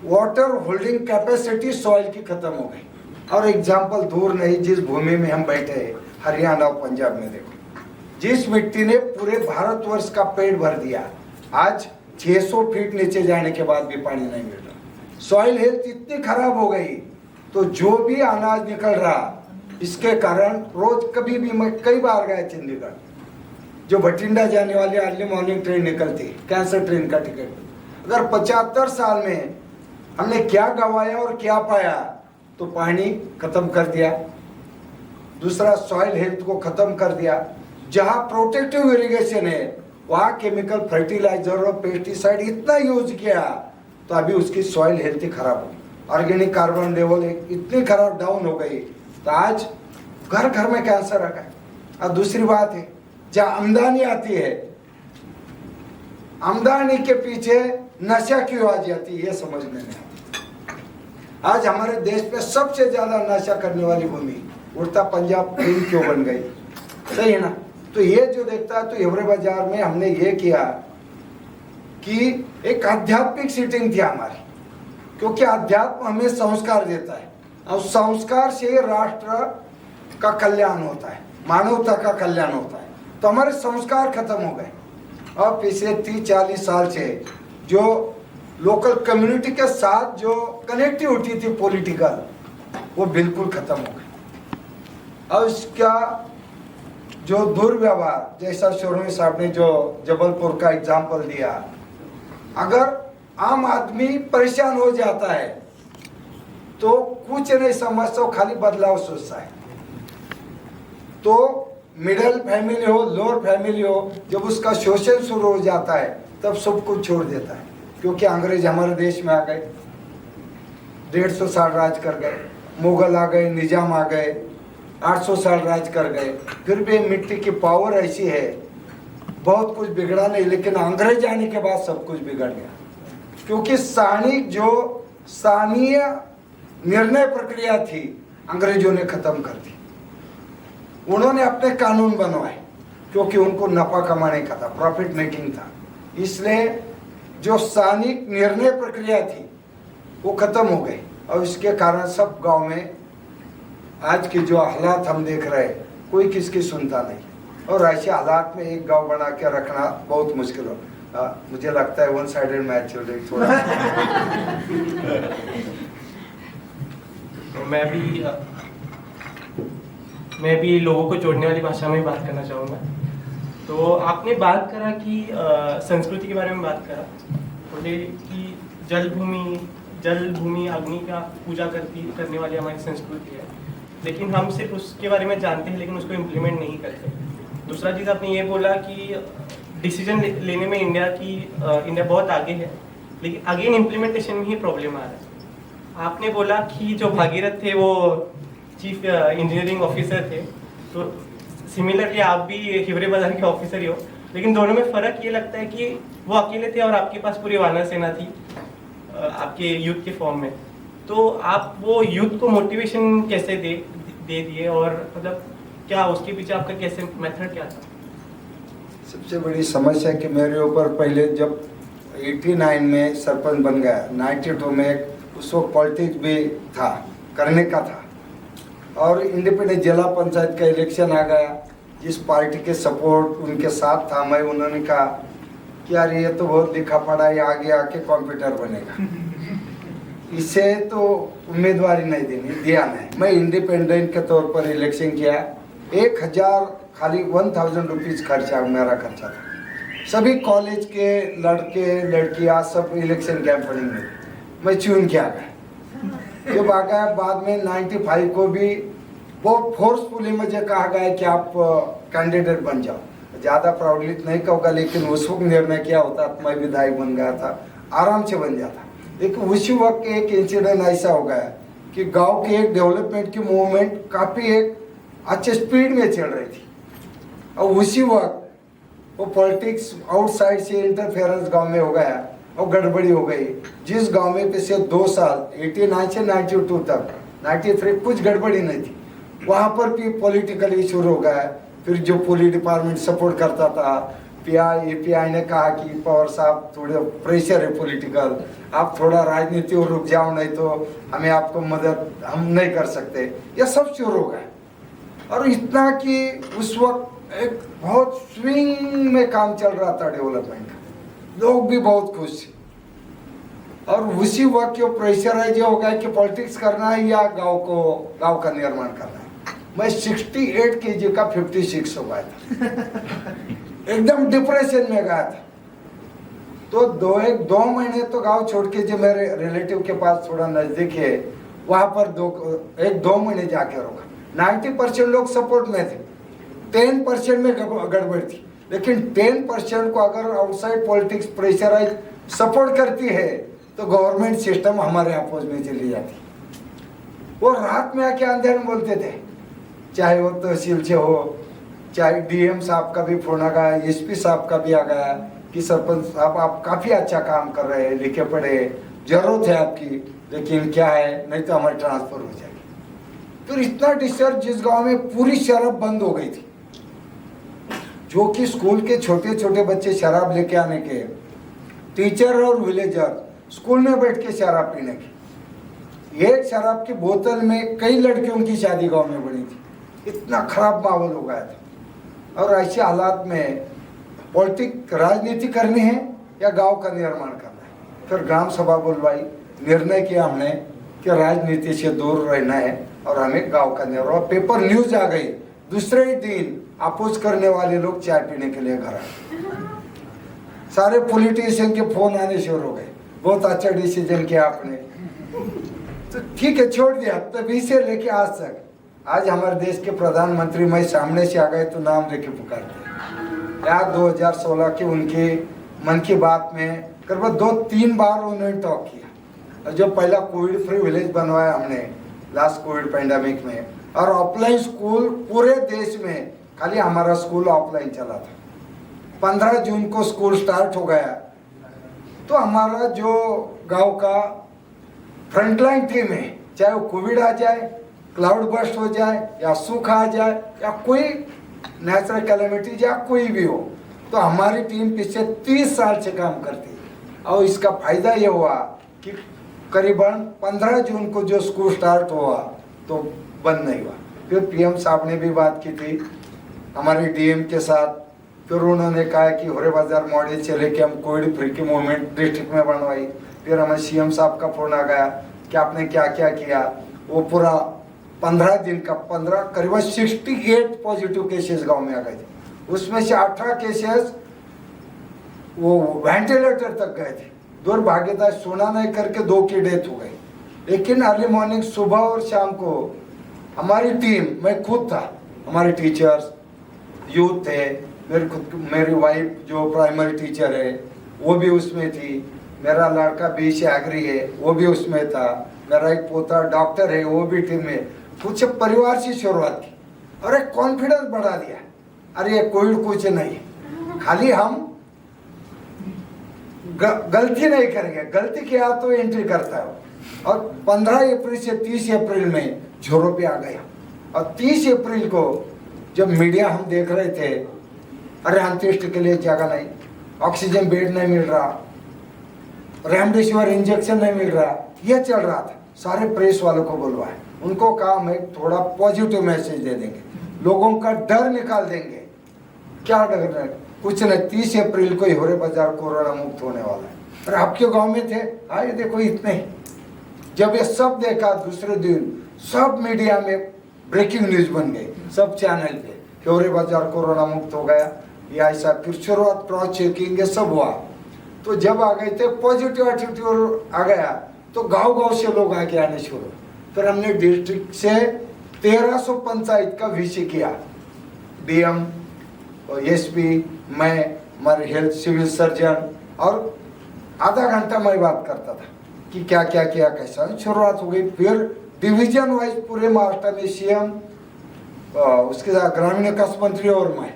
वाटर होल्डिंग कैपेसिटी सॉइल की खत्म हो गई। और एग्जाम्पल दूर नहीं, जिस भूमि में हम बैठे हैं हरियाणा और पंजाब में देखो, जिस मिट्टी ने पूरे भारतवर्ष का पेट भर दिया, आज 600 फीट नीचे जाने के बाद भी पानी नहीं मिल रहा। सॉइल हेल्थ इतनी खराब हो गई, तो जो भी अनाज निकल रहा, इसके कारण रोज कभी भी, मैं कई बार गया चंडीगढ़, जो बठिंडा जाने वाली अर्ली मॉर्निंग ट्रेन निकलती, कैंसर ट्रेन का टिकट, अगर 75 साल में हमने क्या गवाया और क्या पाया, तो पानी खत्म कर दिया, दूसरा सॉइल हेल्थ को खत्म कर दिया। जहां प्रोटेक्टिव इरिगेशन है वहां केमिकल फर्टिलाइजर और पेस्टिसाइड इतना यूज किया, तो अभी उसकी सॉइल हेल्थ ही खराब हो गई, ऑर्गेनिक कार्बन लेवल इतनी खराब डाउन हो गई, तो आज घर घर में कैंसर आ गया। और दूसरी बात है, जहां आमदनी आती है, आमदनी के पीछे नशा क्यों आ जाती है, ये समझ में नहीं आता। आज हमारे देश में सबसे ज्यादा नशा करने वाली भूमि उड़ता पंजाब क्यों बन गई, सही है ना? तो ये जो देखता है, तो हिवरे बाजार में हमने ये किया कि एक आध्यात्मिक सीटिंग थी हमारी, क्योंकि अध्यात्म हमें संस्कार देता है, और संस्कार से राष्ट्र का कल्याण होता है, मानवता का कल्याण होता है। तो हमारे संस्कार खत्म हो गए, और पिछले 30-40 साल से जो लोकल कम्युनिटी के साथ जो कनेक्टिविटी थी पॉलिटिकल, वो बिल्कुल खत्म हो गई। और इसका जो दुर्व्यवहार, जैसा शोरमी साहब ने जो जबलपुर का एग्जाम्पल दिया, अगर आम आदमी परेशान हो जाता है तो कुछ नहीं समझता, खाली बदलाव सोचता है। तो मिडिल फैमिली हो, लोअर फैमिली हो, जब उसका शोषण शुरू हो जाता है तब सब कुछ छोड़ देता है, क्योंकि अंग्रेज हमारे देश में आ गए, 150 साल राज कर गए, मुगल आ गए, निजाम आ गए, 800 साल राज कर गए, फिर भी मिट्टी की पावर ऐसी है, बहुत कुछ बिगड़ा नहीं, लेकिन अंग्रेज आने के बाद सब कुछ बिगड़ गया, क्योंकि स्थानीय निर्णय प्रक्रिया थी, अंग्रेजों ने खत्म कर दी। उन्होंने अपने कानून बनवाए, क्योंकि उनको नफा कमाने का था, प्रॉफिट मेकिंग था, इसलिए जो स्थानिक निर्णय प्रक्रिया थी वो खत्म हो गई, और इसके कारण सब गांव में आज की जो हालात हम देख रहे हैं, कोई किसकी सुनता नहीं, और ऐसे हालात में एक गांव बना के रखना बहुत मुश्किल हो। मुझे लगता है वन साइडेड मैच चल रही थोड़ा। मैं भी लोगों को जोड़ने वाली भाषा में बात करना चाहूँगा। तो आपने बात करा कि संस्कृति के बारे में बात करा, बोले कि जल भूमि अग्नि का पूजा करने वाली हमारी संस्कृति है, लेकिन हम सिर्फ उसके बारे में जानते हैं, लेकिन उसको इम्प्लीमेंट नहीं करते। दूसरा चीज़ आपने ये बोला कि डिसीजन लेने में इंडिया बहुत आगे है, लेकिन अगेन इम्प्लीमेंटेशन में ही प्रॉब्लम आ रहा है। आपने बोला कि जो भागीरथ थे वो चीफ इंजीनियरिंग ऑफिसर थे, तो सिमिलरली आप भी हिवरे बाजार के ऑफिसर ही हो, लेकिन दोनों में फ़र्क ये लगता है कि वो अकेले थे और आपके पास पूरी वानर सेना थी आपके यूथ के फॉर्म में। तो आप वो यूथ को मोटिवेशन कैसे दे दिए, और मतलब क्या उसके पीछे आपका कैसे मेथड क्या था? सबसे बड़ी समस्या कि मेरे ऊपर पहले जब 89 में सरपंच बन गया, 92 में उस वक्त पॉलिटिक्स भी था, करने का था, और इंडिपेंडेंट जिला पंचायत का इलेक्शन आ गया, जिस पार्टी के सपोर्ट उनके साथ था मैं, उन्होंने कहा कि यार ये तो बहुत लिखा पढ़ा है, आगे आके कंप्यूटर बनेगा, इसे तो उम्मीदवारी नहीं देनी, दिया नहीं। मैं इंडिपेंडेंट के तौर पर इलेक्शन किया, 1000 खाली 1000 रुपीज़ खर्चा मेरा खर्चा था। सभी कॉलेज के लड़के लड़कियां सब इलेक्शन कैंपेनिंग में, मैं चुन के आ गया। जब आ गया बाद में 95 को भी बहुत फोर्सफुली मुझे कहा गया कि आप कैंडिडेट बन जाओ। ज़्यादा प्राउडली नहीं कहूँगा, लेकिन उस वक्त निर्णय किया होता तो मैं विधायक बन गया था, आराम से बन जाता। लेकिन उसी वक्त एक इंसिडेंट ऐसा हो गया कि गांव की एक डेवलपमेंट की मूवमेंट काफ़ी एक अच्छे स्पीड में चल रही थी, और उसी वक्त वो पॉलिटिक्स आउटसाइड से इंटरफेरेंस गांव में हो गया और गड़बड़ी हो गई। जिस गांव में पिछले 2 साल 89 से 92 तक 93 कुछ गड़बड़ी नहीं थी, वहाँ पर भी पॉलिटिकल इशू हो गया। फिर जो पुलिस डिपार्टमेंट सपोर्ट करता था, एपीआई ने कहा कि पवार साहब थोड़े प्रेशर है पॉलिटिकल, आप थोड़ा राजनीति और रुक जाओ, नहीं तो हमें आपको मदद हम नहीं कर सकते। यह सब शुरू हो गया और इतना कि उस वक्त एक बहुत स्विंग में काम चल रहा था डेवलपमेंट का, लोग भी बहुत खुश थे। और उसी वक्त जो प्रेशराइज हो गया कि पॉलिटिक्स करना है या गांव का निर्माण करना है। मैं 68 केजी का 56 हो गया था, एकदम डिप्रेशन में गया था। तो दो महीने तो गांव छोड़ के जो मेरे रिलेटिव के पास थोड़ा नजदीक है वहां पर दो महीने जाके रोका। 90% लोग सपोर्ट में थे, 10% में गड़बड़ थी, लेकिन 10% को अगर आउटसाइड पॉलिटिक्स प्रेशराइज सपोर्ट करती है तो गवर्नमेंट सिस्टम हमारे अपोज में चली जाती। वो रात में आके अंधेरे में बोलते थे, चाहे वो तहसील से हो, चाहे डीएम साहब का भी फोन आ गया, एसपी साहब का भी आ गया कि सरपंच साहब आप काफी अच्छा काम कर रहे हैं, लिखे पढ़े, जरूरत है आपकी, लेकिन क्या है नहीं तो हमारी ट्रांसफर हो जाएगी। फिर इतना डिस्टर्ब, जिस गांव में पूरी शराब बंद हो गई थी, जो कि स्कूल के छोटे छोटे बच्चे शराब लेके आने के, टीचर और विलेजर स्कूल में बैठ के शराब पीने की, एक शराब की बोतल में कई लड़कियों की शादी गांव में बनी थी। इतना खराब माहौल हो गया था। और ऐसे हालात में पॉलिटिक राजनीति करनी है या गांव का निर्माण करना है। फिर ग्राम सभा बुलवाई, निर्णय किया हमने कि राजनीति से दूर रहना है और हमें गांव का निर्माण। पेपर न्यूज आ गई, दूसरे ही दिन अपोज करने वाले लोग चाय पीने के लिए घर आए। सारे पॉलिटिशियन के फोन आने शुरू हो गए, बहुत अच्छा डिसीजन किया आपने। तो ठीक है, छोड़ दिया। तभी से लेके आज तक, आज हमारे देश के प्रधानमंत्री मैं सामने से आ गए तो नाम लेके पुकारते। यार 2016 की उनकी मन की बात में करीब 2-3 बार उन्होंने टॉक किया। और जो पहला कोविड फ्री विलेज बनवाया हमने लास्ट कोविड पैंडेमिक में, और ऑफलाइन स्कूल पूरे देश में, खाली हमारा स्कूल ऑफलाइन चला था। 15 जून को स्कूल स्टार्ट हो गया। तो हमारा जो गांव का फ्रंटलाइन टीम है, चाहे वो कोविड आ जाए, क्लाउड बर्स्ट हो जाए, या सूखा आ जाए, या कोई नेचुरल कैलेमिटी या कोई भी हो, तो हमारी टीम पिछले 30 साल से काम करती है। और इसका फायदा ये हुआ कि करीबन 15 जून को जो स्कूल स्टार्ट हुआ तो बंद नहीं हुआ। फिर पीएम साहब ने भी बात की थी हमारे डीएम के साथ। फिर उन्होंने कहा कि होरे बाजार मॉडल से लेके हम कोविड फ्री की मूवमेंट डिस्ट्रिक्ट में बनवाई। फिर हमें सीएम साहब का फोन आ गया कि आपने क्या क्या किया। वो पूरा 15 दिन का करीबन 68 पॉजिटिव केसेस गांव में आ गए थे। उसमें से 18 केसेस वो वेंटिलेटर तक गए थे। दुर्भाग्यता सुना नहीं करके 2 की डेथ हो गई। लेकिन अर्ली मॉर्निंग, सुबह और शाम को हमारी टीम, मैं खुद था, हमारे टीचर्स, यूथ थे, मेरी वाइफ जो प्राइमरी टीचर है वो भी उसमें थी, मेरा लड़का बीच एग्री है वो भी उसमें था, मेरा एक पोता डॉक्टर है वो भी टीम में। कुछ परिवार से शुरुआत की और एक कॉन्फिडेंस बढ़ा दिया। अरे ये कोविड कुछ नहीं, खाली हम गलती नहीं करेंगे, गलती किया तो एंट्री करता है। और 15 अप्रैल से 30 अप्रैल में जोरों पे आ गया। और 30 अप्रैल को जब मीडिया हम देख रहे थे, अरे अंत्येष्टि के लिए जगह नहीं, ऑक्सीजन बेड नहीं मिल रहा, रेमडेसिविर इंजेक्शन नहीं मिल रहा, यह चल रहा था। सारे प्रेस वालों को बुलवाए, उनको काम है थोड़ा पॉजिटिव मैसेज दे देंगे, लोगों का डर निकाल देंगे। क्या डर है? कुछ नहीं, 30 अप्रैल को ही होरे बाजार कोरोना मुक्त होने वाला है। और आपके गांव में थे, आए देखो इतने। जब ये सब देखा, दूसरे दिन सब मीडिया में ब्रेकिंग न्यूज बन गई, सब चैनल पे कि होरे बाजार कोरोना मुक्त हो गया, या ऐसा। फिर शुरुआत क्रॉस चेकिंग ये सब हुआ। तो जब आ गए थे पॉजिटिव एटीट्यूड आ गया तो गांव गांव से लोग आके आने शुरू। फिर हमने डिस्ट्रिक्ट से 1300 पंचायत का विषय किया। डीएम और एसपी, मैं, हमारे हेल्थ सिविल सर्जन, और आधा घंटा मैं बात करता था कि क्या क्या किया, कैसा। शुरुआत हो गई। फिर डिवीजन वाइज पूरे महाराष्ट्र में सीएम, उसके साथ ग्रामीण विकास मंत्री और मैं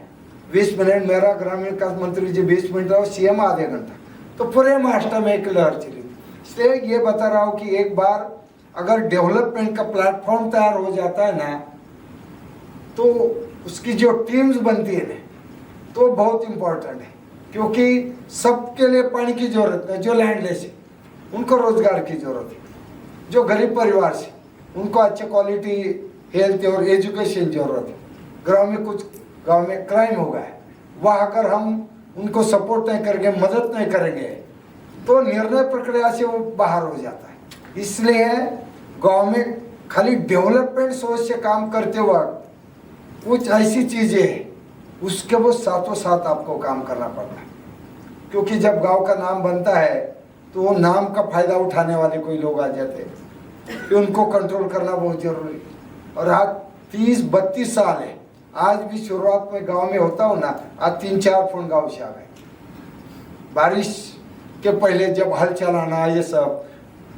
20 मिनट, मेरा ग्रामीण विकास मंत्री जी 20 मिनट और सीएम आधे घंटा। तो पूरे महाराष्ट्र में एक लहर चली। इसलिए ये बता रहा हूँ कि एक बार अगर डेवलपमेंट का प्लेटफॉर्म तैयार हो जाता है ना, तो उसकी जो टीम्स बनती है ना, तो बहुत इम्पोर्टेंट है, क्योंकि सबके लिए पानी की जरूरत है। जो लैंडलेस है उनको रोजगार की जरूरत है, जो गरीब परिवार से उनको अच्छे क्वालिटी हेल्थ और एजुकेशन जरूरत है। गांव में क्राइम हो गया है, वहाँ अगर हम उनको सपोर्ट नहीं करेंगे, मदद नहीं करेंगे, तो निर्णय प्रक्रिया से वो बाहर हो जाता है। इसलिए गांव में खाली डेवलपमेंट सोच से काम करते वक्त कुछ ऐसी चीजें हैं उसके वो साथों साथ आपको काम करना पड़ता है, क्योंकि जब गांव का नाम बनता है तो वो नाम का फायदा उठाने वाले कोई लोग आ जाते हैं, कि उनको कंट्रोल करना बहुत जरूरी है। और आज 30-32 साल है, आज भी शुरुआत में गांव में होता हूँ ना, आज 3-4 फोन गांव से आ गए। बारिश के पहले जब हल चलाना ये सब,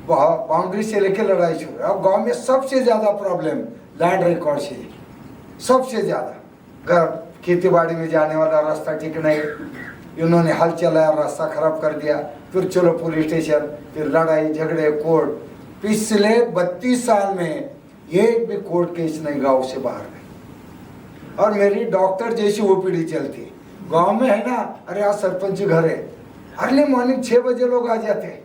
बाउंड्री से लेके लड़ाई शुरू है। अब गांव में सबसे ज्यादा प्रॉब्लम लैंड रिकॉर्ड से, सबसे ज्यादा। घर खेती बाड़ी में जाने वाला रास्ता ठीक नहीं, इन्होंने हल चलाया, रास्ता खराब कर दिया, फिर चलो पुलिस स्टेशन, फिर लड़ाई झगड़े, कोर्ट। पिछले 32 साल में एक भी कोर्ट केस नहीं गांव से बाहर गए। और मेरी डॉक्टर जैसी ओपीडी चलती है गांव में, है ना। अरे आज सरपंच घर है, अर्ली मॉर्निंग 6 बजे लोग आ जाते हैं,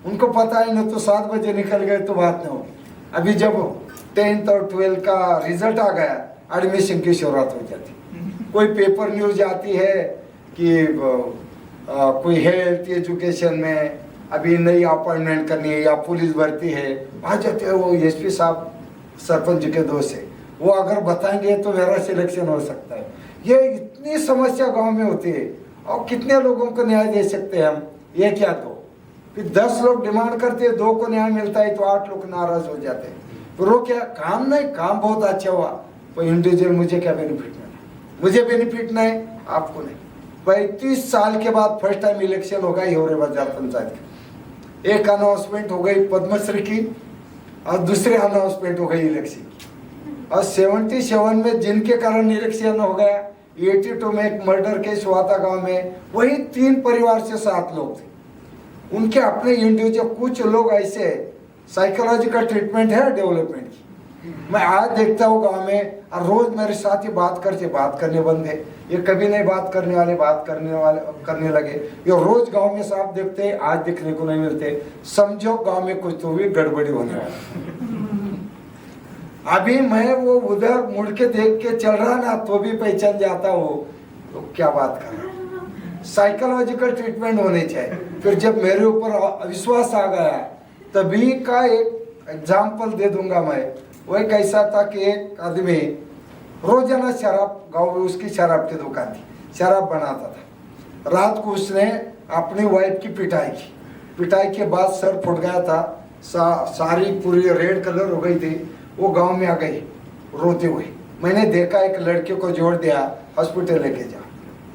उनको पता ही नहीं तो 7 बजे निकल गए तो बात नहीं होगी। अभी जब 10th और 12th का रिजल्ट आ गया, एडमिशन की शुरुआत हो जाती। कोई पेपर न्यूज आती है कि कोई हेल्थ एजुकेशन में अभी नई अपॉइंटमेंट करनी है या पुलिस भर्ती है, आ जाते हैं। वो एसपी साहब सरपंच के दोस्त है, वो अगर बताएंगे तो मेरा सिलेक्शन हो सकता है। ये इतनी समस्या गांव में होती है, और कितने लोगों को न्याय दे सकते हैं हम, ये क्या दो। फिर 10 लोग डिमांड करते हैं, 2 को न्याय मिलता है तो 8 लोग नाराज हो जाते हैं। फिर वो क्या, काम नहीं, काम बहुत अच्छा हुआ, तो इंडिविजुअल मुझे क्या बेनिफिट नहीं, मुझे बेनिफिट नहीं, आपको नहीं। 35 साल के बाद फर्स्ट टाइम इलेक्शन होगा हिवरे बाजार पंचायत की। एक अनाउंसमेंट हो गई पद्मश्री की, और दूसरी अनाउंसमेंट हो गई इलेक्शन। और 77 में जिनके कारण इलेक्शन हो गया, 82 में एक मर्डर केस हुआ था गांव में, वही 3 परिवार से 7 लोग थे। उनके अपने इंडिविजुअल, कुछ लोग ऐसे साइकोलॉजिकल ट्रीटमेंट है डेवलपमेंट की। मैं आज देखता हूँ गांव में, और रोज मेरे साथ ही बात करने बंद है। ये कभी नहीं बात करने लगे। ये रोज गांव में साफ देखते हैं, आज दिखने को नहीं मिलते। समझो गांव में कुछ तो भी गड़बड़ी होने वाली। अभी मैं वो उधर मुड़ के देख के चल रहा ना, तो भी पहचान जाता हूँ, तो क्या बात कर रहा। साइकोलॉजिकल ट्रीटमेंट होने चाहिए। फिर जब मेरे ऊपर विश्वास आ गया, तभी का एक एग्जाम्पल दे दूंगा मैं। वही कैसा था कि एक आदमी रोजाना शराब, गाँव में उसकी शराब की दुकान थी, शराब बनाता था। रात को उसने अपनी वाइफ की पिटाई की। पिटाई के बाद सर फुट गया था, सारी पूरी रेड कलर हो गई थी। वो गांव में आ गई रोते हुए। मैंने देखा, एक लड़के को जोड़ दिया, हॉस्पिटल लेके जा।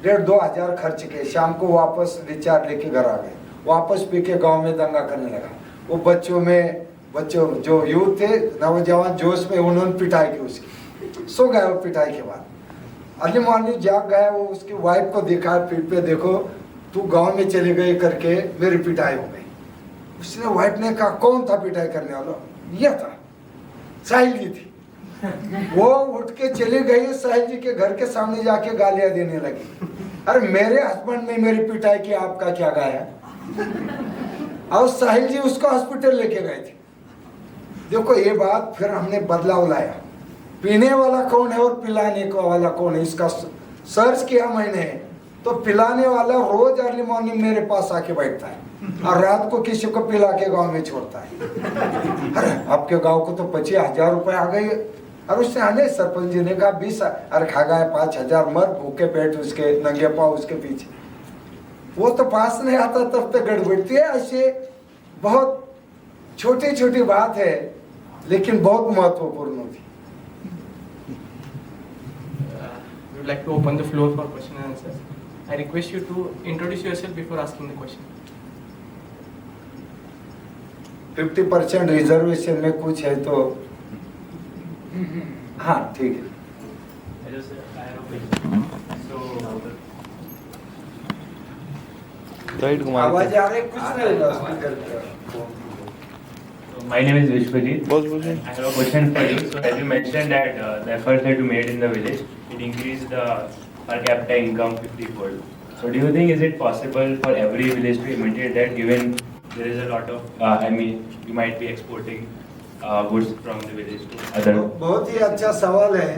1,500-2 हजार खर्च के, शाम को वापस रिचार्ज लेके घर आ गए। वापस पी के गाँव में दंगा करने लगा। वो बच्चों जो यूथ थे, नौजवान जोश में, उन्होंने पिटाई की उसकी। सो गया वो पिटाई के बाद। अर्ली मॉर्निंग जाग गया, वो उसकी वाइफ को देखा पीठ पे, देखो तू गांव में चली गई करके मेरी पिटाई हो गई। उसने वाइफ ने कहा, कौन था पिटाई करने वाला? यह था, साहिल जी थी। वो उठ के चली गई, साहिल जी के घर के सामने जाके गालियां देने लगी। अरे मेरे हस्बैंड ने मेरी पिटाई की, आपका क्या गाया? और साहिल जी उसको हॉस्पिटल लेके गए थे। देखो ये बात, फिर हमने बदलाव लाया। पीने वाला कौन है और पिलाने वाला कौन है, इसका सर्च किया मैंने। तो पिलाने वाला रोज अर्ली मॉर्निंग मेरे पास आके बैठता है, और रात को किसी को पिला के गांव में छोड़ता है। अरे आपके गांव को तो 25,000 रुपए आ गए। और उसने आने सरपंच जी ने कहा 20, अरे खा गए 5,000, मर भूखे पेट उसके, नंगे पाँव उसके पीछे। वो तो पास नहीं आता, तब तक गड़बड़ती है। ऐसे बहुत छोटी छोटी बात है, लेकिन बहुत महत्वपूर्ण होती। We would like to open the floor for question and answers. I request you to introduce yourself before asking the question. 50% reservation में कुछ है तो हाँ ठीक है। आवाज आ रही, कुछ नहीं होगा। My name is Vishwajit. I have a question for you. So as you mentioned that the efforts that you made in the village, it increased the per capita income 50-fold. So do you think is it possible for every village to imitate that, given there is a lot of, I mean, you might be exporting goods from the village to other? बहुत ही अच्छा सवाल है।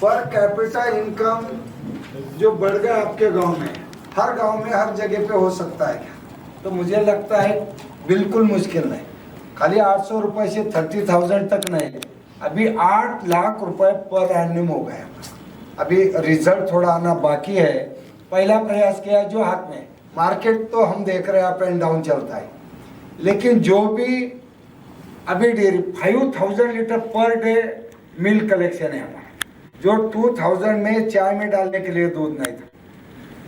Per capita income जो बढ़ गया आपके गांव में, हर गांव में हर जगह पे हो सकता है क्या? तो मुझे लगता है बिल्कुल मुश्किल नहीं। खाली 800 रुपए से 30,000 तक नहीं, अभी 8 लाख रुपए पर एannum हो गया। अभी रिजल्ट थोड़ा आना बाकी है। पहला प्रयास किया जो हाथ में, मार्केट तो हम देख रहे हैं अप एंड डाउन चलता है, लेकिन जो भी अभी dairy 5,000 litre per day milk collection है हमारा, जो 2000 में चाय में डालने के लिए दूध नहीं था।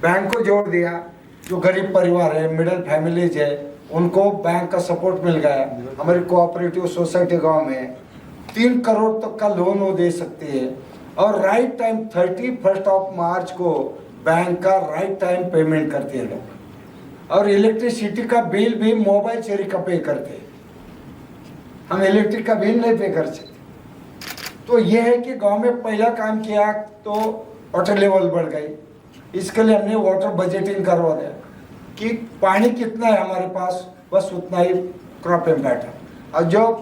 बैंक को जोड़ दिया, जो गरीब परिवार है, मिडिल फैमिलीज है, उनको बैंक का सपोर्ट मिल गया। हमारी कोऑपरेटिव सोसाइटी गांव में 3 करोड़ तक का लोन वो दे सकती है, और राइट टाइम 31 मार्च को बैंक का राइट टाइम पेमेंट करते हैं लोग, और इलेक्ट्रिसिटी का बिल भी मोबाइल से पे करते हैं। हम इलेक्ट्रिक का बिल नहीं पे कर सकते। तो ये है कि गांव में पहला काम किया तो वाटर लेवल बढ़ गई। इसके लिए हमने वाटर बजटिंग करवा दिया कि पानी कितना है हमारे पास, बस उतना ही क्रॉप इम्पैक्ट है। और जब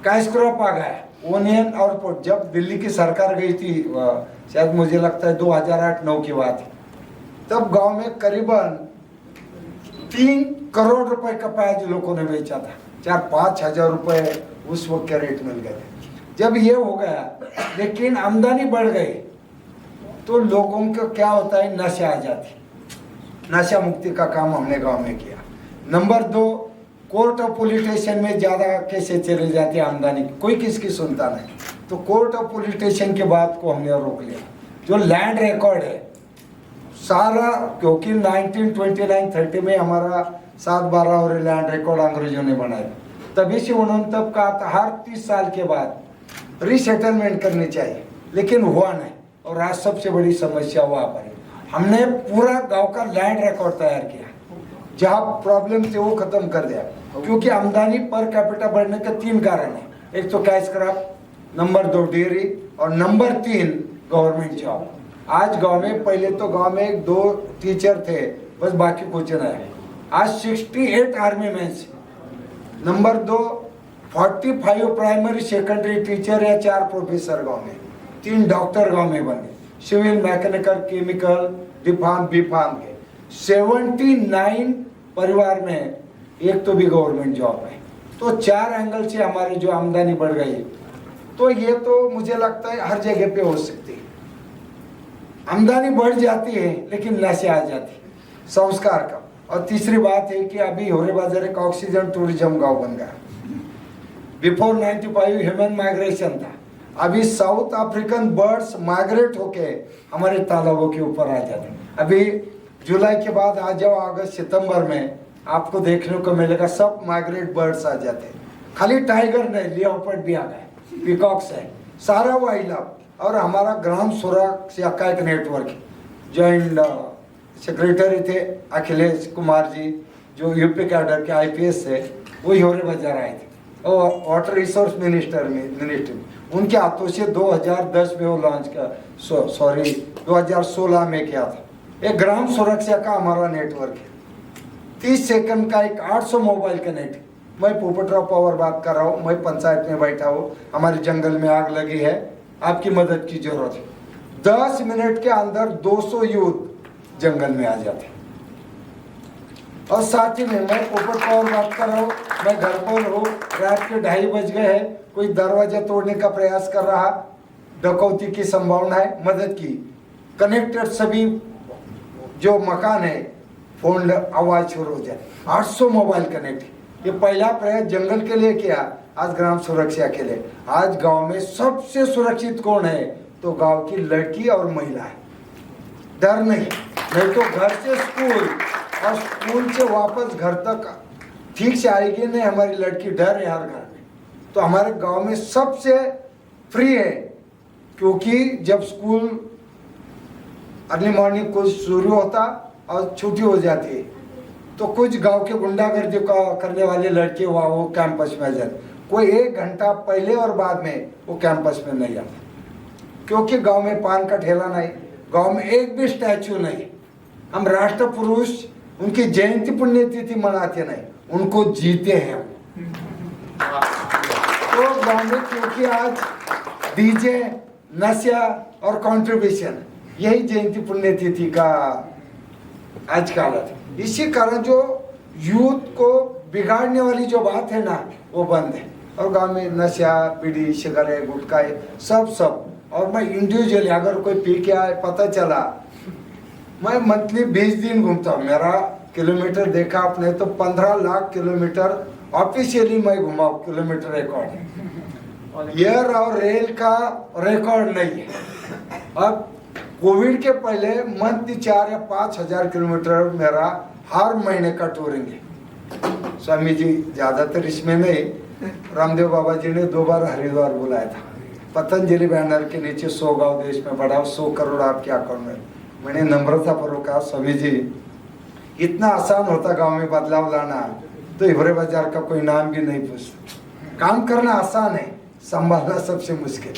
कैश क्रॉप आ गया, ओनियन और जब दिल्ली की सरकार गई थी, शायद मुझे लगता है 2008-9 की बात है, तब गांव में करीबन 3 करोड़ रुपए का प्याज लोगों ने बेचा था। 4-5 हजार रुपए उस वक्त के रेट मिल गए थे। जब ये हो गया, लेकिन आमदनी बढ़ गई, तो लोगों को क्या होता है, नशा आ जाती। नशा मुक्ति का काम हमने गांव में किया। Number 2, court of police station में ज़्यादा केसेस चले जाती है आमदनी, कोई किसकी सुनता नहीं, तो कोर्ट ऑफ पुलिस स्टेशन की बात को हमने रोक लिया। जो लैंड रिकॉर्ड है सारा, क्योंकि 1929-30 में हमारा 7-12 और लैंड रिकॉर्ड अंग्रेजों ने बनाया, तभी से उन्होंने तब कहा था हर 30 साल के बाद रीसेटलमेंट करनी चाहिए, लेकिन हुआ नहीं। और आज सबसे बड़ी समस्या वहाँ पर है। हमने पूरा गांव का लैंड रिकॉर्ड तैयार किया, जहाँ प्रॉब्लम थे वो खत्म कर दिया, क्योंकि आमदनी पर कैपिटा बढ़ने के 3 कारण है। एक तो कैश क्रॉप, नंबर 2 डेयरी, और नंबर 3 गवर्नमेंट जॉब। आज गांव में, पहले तो गांव में 2 टीचर थे बस, बाकी कुछ नहीं। आज 68 army man. Number 2, 45 primary secondary teacher या 4 प्रोफेसर गांव में, 3 डॉक्टर गांव में बने, सिविल, मैकेनिकल, केमिकल, डिफार्म, बीफार्म के 79 परिवार में एक तो भी गवर्नमेंट जॉब है। तो 4 एंगल से हमारी जो आमदनी बढ़ गई, तो ये तो मुझे लगता है हर जगह पे हो सकती है। आमदनी बढ़ जाती है, लेकिन नशे आ जाती है, संस्कार का। और तीसरी बात है कि अभी होरे बाजार एक ऑक्सीजन टूरिज्म गांव बन गया। बिफोर 95 ह्यूमन माइग्रेशन था, अभी साउथ अफ्रीकन बर्ड्स माइग्रेट होके हमारे तालाबों के ऊपर आ जाते हैं। अभी जुलाई के बाद आ जाओ, अगस्त सितंबर में आपको देखने को मिलेगा सब माइग्रेट बर्ड्स आ जाते हैं। खाली टाइगर नहीं, लियोपर्ड भी आ गए, पीकॉक्स है, सारा वाइल्ड लाइफ। और हमारा ग्राम सुरक्षा का एक नेटवर्क, जॉइंट सेक्रेटरी थे अखिलेश कुमार जी, जो यूपी कैडर के IPS से, वो होरे बाजार आए थे, और वाटर रिसोर्स मिनिस्टर उनके हाथों से 2010 में वो लॉन्च किया, सॉरी 2016 में किया था। एक ग्राम सुरक्षा का हमारा नेटवर्क है, 30 सेकंड का एक 800 मोबाइल कनेक्ट। मैं पोपटराव पवार बात कर रहा हूँ, मैं पंचायत में बैठा हूँ, हमारे जंगल में आग लगी है, आपकी मदद की जरूरत है। 10 मिनट के अंदर 200 यूथ जंगल में आ जाते। और साथ ही में मैं पोपटराव बात कर रहा हूँ, मैं घर पर हूँ, रात के 2:30 बज गए हैं, कोई दरवाजा तोड़ने का प्रयास कर रहा, डकौती की संभावना है, मदद की। कनेक्टेड सभी जो मकान है, फोन आवाज शुरू हो जाए। 800 मोबाइल कनेक्ट। ये पहला प्रयास जंगल के लिए किया, आज ग्राम सुरक्षा के लिए। आज गांव में सबसे सुरक्षित कौन है, तो गांव की लड़की और महिला है। डर नहीं तो घर से स्कूल और स्कूल से वापस घर तक ठीक से आएगी नहीं हमारी लड़की, डर है हर घर में। तो हमारे गांव में सबसे फ्री है, क्योंकि जब स्कूल अर्ली मॉर्निंग कुछ शुरू होता और छुट्टी हो जाती है, तो कुछ गांव के गुंडागर्दी करने वाले लड़के वहाँ वो कैंपस में आ जाते। कोई 1 घंटा पहले और बाद में वो कैंपस में नहीं आता, क्योंकि गांव में पान का ठेला नहीं, गांव में एक भी स्टैचू नहीं। हम राष्ट्र पुरुष उनकी जयंती पुण्यतिथि मनाते नहीं, उनको जीते हैं। तो गांव में क्योंकि आज डीजे, नशा और कंट्रीब्यूशन यही जयंती पुण्यतिथि का आज का हालत है। इसी कारण जो यूथ को बिगाड़ने वाली जो बात है ना वो बंद है। और गांव में नशा, बीड़ी, सिगरेट, गुटखा सब और मैं इंडिविजुअली अगर कोई पी के आए पता चला, मैं मंथली 20 दिन घूमता हूँ। मेरा किलोमीटर देखा आपने तो 15 लाख किलोमीटर ऑफिशियली मैं घुमा, किलोमीटर रिकॉर्ड एयर और रेल का रिकॉर्ड नहीं है। अब कोविड के पहले मंथली 4 या 5 हजार किलोमीटर मेरा हर महीने का टूरिंग है। स्वामी जी ज्यादातर इसमें नहीं, रामदेव बाबा जी ने 2 बार हरिद्वार बुलाया था। पतंजलि बैनर के नीचे 100 गांव देश में बढ़ाओ, 100 करोड़ आपके अकाउंट में। मैंने नम्रता पूर्वक कहा, स्वामी जी इतना आसान होता गांव में बदलाव लाना तो इब्रे बाजार का कोई नाम भी नहीं पूछता। काम करना आसान है, संभालना सबसे मुश्किल।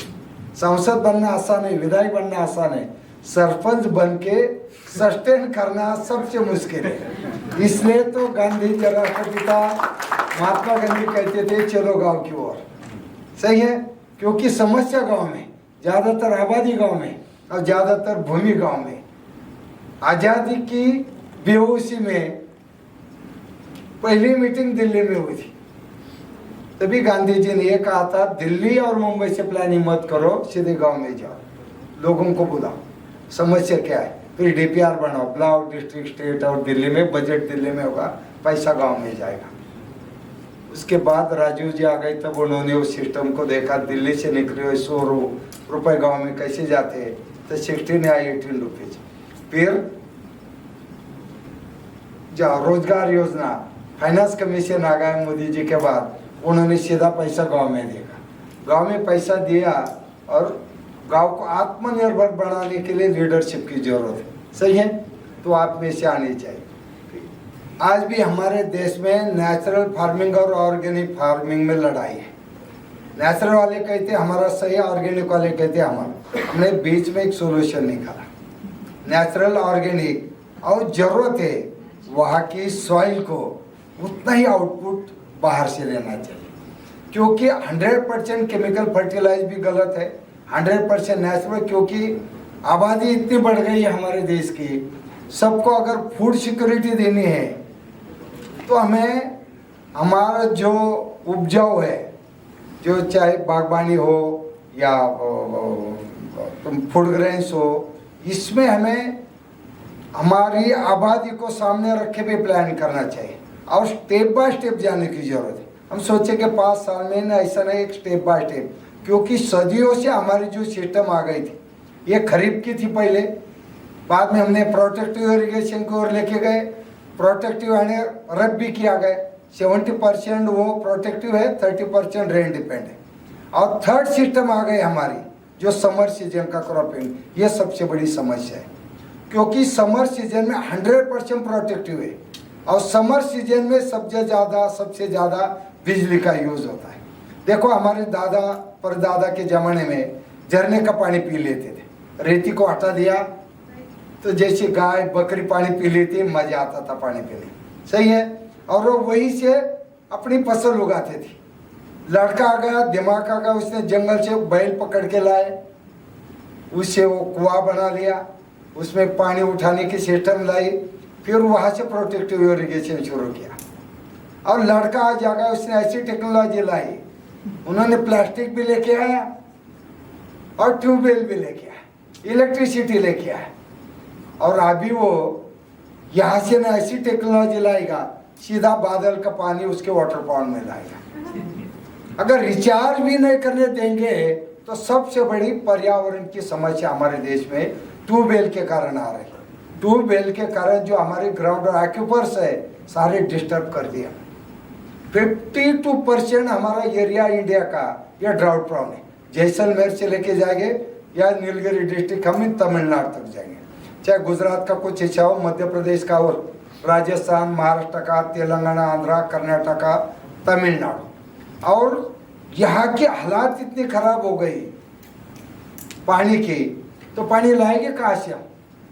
सांसद बनना आसान है, विधायक बनना आसान है, सरपंच बन के सस्टेन करना सबसे मुश्किल है। इसलिए तो गांधी जी, राष्ट्रपिता महात्मा गांधी कहते थे चलो गांव की ओर। सही है, क्योंकि समस्या गांव में, ज्यादातर आबादी गांव में और ज्यादातर भूमि गांव में। आजादी की बेहोशी में पहली मीटिंग दिल्ली में हुई थी, तभी गांधी जी ने ये कहा था दिल्ली और मुंबई से प्लानिंग मत करो, सीधे गांव में जाओ, लोगों को बुलाओ, समस्या क्या है, फिर डीपीआर बनाओ, ब्लॉक, डिस्ट्रिक्ट, स्टेट और दिल्ली में, बजट दिल्ली में होगा, पैसा गांव में जाएगा। उसके बाद राजीव जी आ गए, तब उन्होंने उस सिस्टम को देखा, दिल्ली से निकले हुए 100 रुपए गाँव में कैसे जाते हैं, तो 16 या 18 रुपीज। फिर जो रोजगार योजना, फाइनेंस कमीशन आ गया मोदी जी के बाद, उन्होंने सीधा पैसा गांव में देगा, गांव में पैसा दिया। और गांव को आत्मनिर्भर बनाने के लिए लीडरशिप की जरूरत है। सही है, तो आप में से आनी चाहिए। आज भी हमारे देश में नेचुरल फार्मिंग और ऑर्गेनिक फार्मिंग में लड़ाई है। नेचुरल वाले कहते हमारा सही, ऑर्गेनिक वाले कहते हमारा। हमने बीच में एक सोल्यूशन निकाला, नेचुरल ऑर्गेनिक, और जरूरत है वहाँ की सॉइल को उतना ही आउटपुट बाहर से लेना चाहिए, क्योंकि 100% केमिकल फर्टिलाइज भी गलत है, 100% नेचुरल। क्योंकि आबादी इतनी बढ़ गई है हमारे देश की, सबको अगर फूड सिक्योरिटी देनी है तो हमें हमारा जो उपजाऊ है, जो चाहे बागवानी हो या फूड ग्रेन्स हो, इसमें हमें हमारी आबादी को सामने रखे भी प्लान करना चाहिए और स्टेप बाय स्टेप जाने की जरूरत है। हम सोचे कि 5 साल में ना, ऐसा नहीं, एक स्टेप बाय स्टेप। क्योंकि सदियों से हमारी जो सिस्टम आ गई थी, ये खरीफ की थी पहले, बाद में हमने प्रोटेक्टिव इरिगेशन की ओर लेके गए, प्रोटेक्टिव यानी रबी किया गया। 70% वो प्रोटेक्टिव है, 30% रेन डिपेंड है। और थर्ड सिस्टम आ गई हमारी, जो समर सीजन का क्रॉपिंग। ये सबसे बड़ी समस्या है, क्योंकि समर सीजन में 100% प्रोटेक्टिव है, और समर सीजन में सबसे ज़्यादा बिजली का यूज़ होता है। देखो, हमारे दादा परदादा के ज़माने में झरने का पानी पी लेते थे, रेती को हटा दिया तो जैसे गाय बकरी पानी पी लेती, मजा आता था पानी पीने। सही है, और वो वहीं से अपनी फसल उगाते थे। लड़का आ गया, दिमाग आ गया, उसने जंगल से बैल पकड़ के लाए, उससे वो कुआं बना लिया, उसमें पानी उठाने की सिस्टम लाई, फिर वहाँ से प्रोटेक्टिव इरिगेशन शुरू किया। और लड़का आ जाएगा, उसने ऐसी टेक्नोलॉजी लाई, उन्होंने प्लास्टिक भी लेके आया और ट्यूबवेल भी लेके आया, इलेक्ट्रिसिटी लेके आया। और अभी वो यहाँ से ना ऐसी टेक्नोलॉजी लाएगा, सीधा बादल का पानी उसके वाटर पॉन्ड में लाएगा। अगर रिचार्ज भी नहीं करने देंगे तो सबसे बड़ी पर्यावरण की समस्या हमारे देश में ट्यूबवेल के कारण आ रही है। ट्यूबवेल के कारण जो हमारे ग्राउंड एक्यूपर्स है, सारे डिस्टर्ब कर दिया। 52% हमारा एरिया इंडिया का यह ड्राउट प्रोन है। जैसलमेर से लेके जाएंगे या नीलगिरी डिस्ट्रिक्ट, हम तमिलनाडु तक जाएंगे, चाहे गुजरात का कुछ हिस्सा हो, मध्य प्रदेश का और राजस्थान, महाराष्ट्र का, तेलंगाना, आंध्रा, कर्नाटका, तमिलनाडु। और यहाँ के हालात इतनी खराब हो गई पानी की तो पानी लाएंगे कहाँ से हम?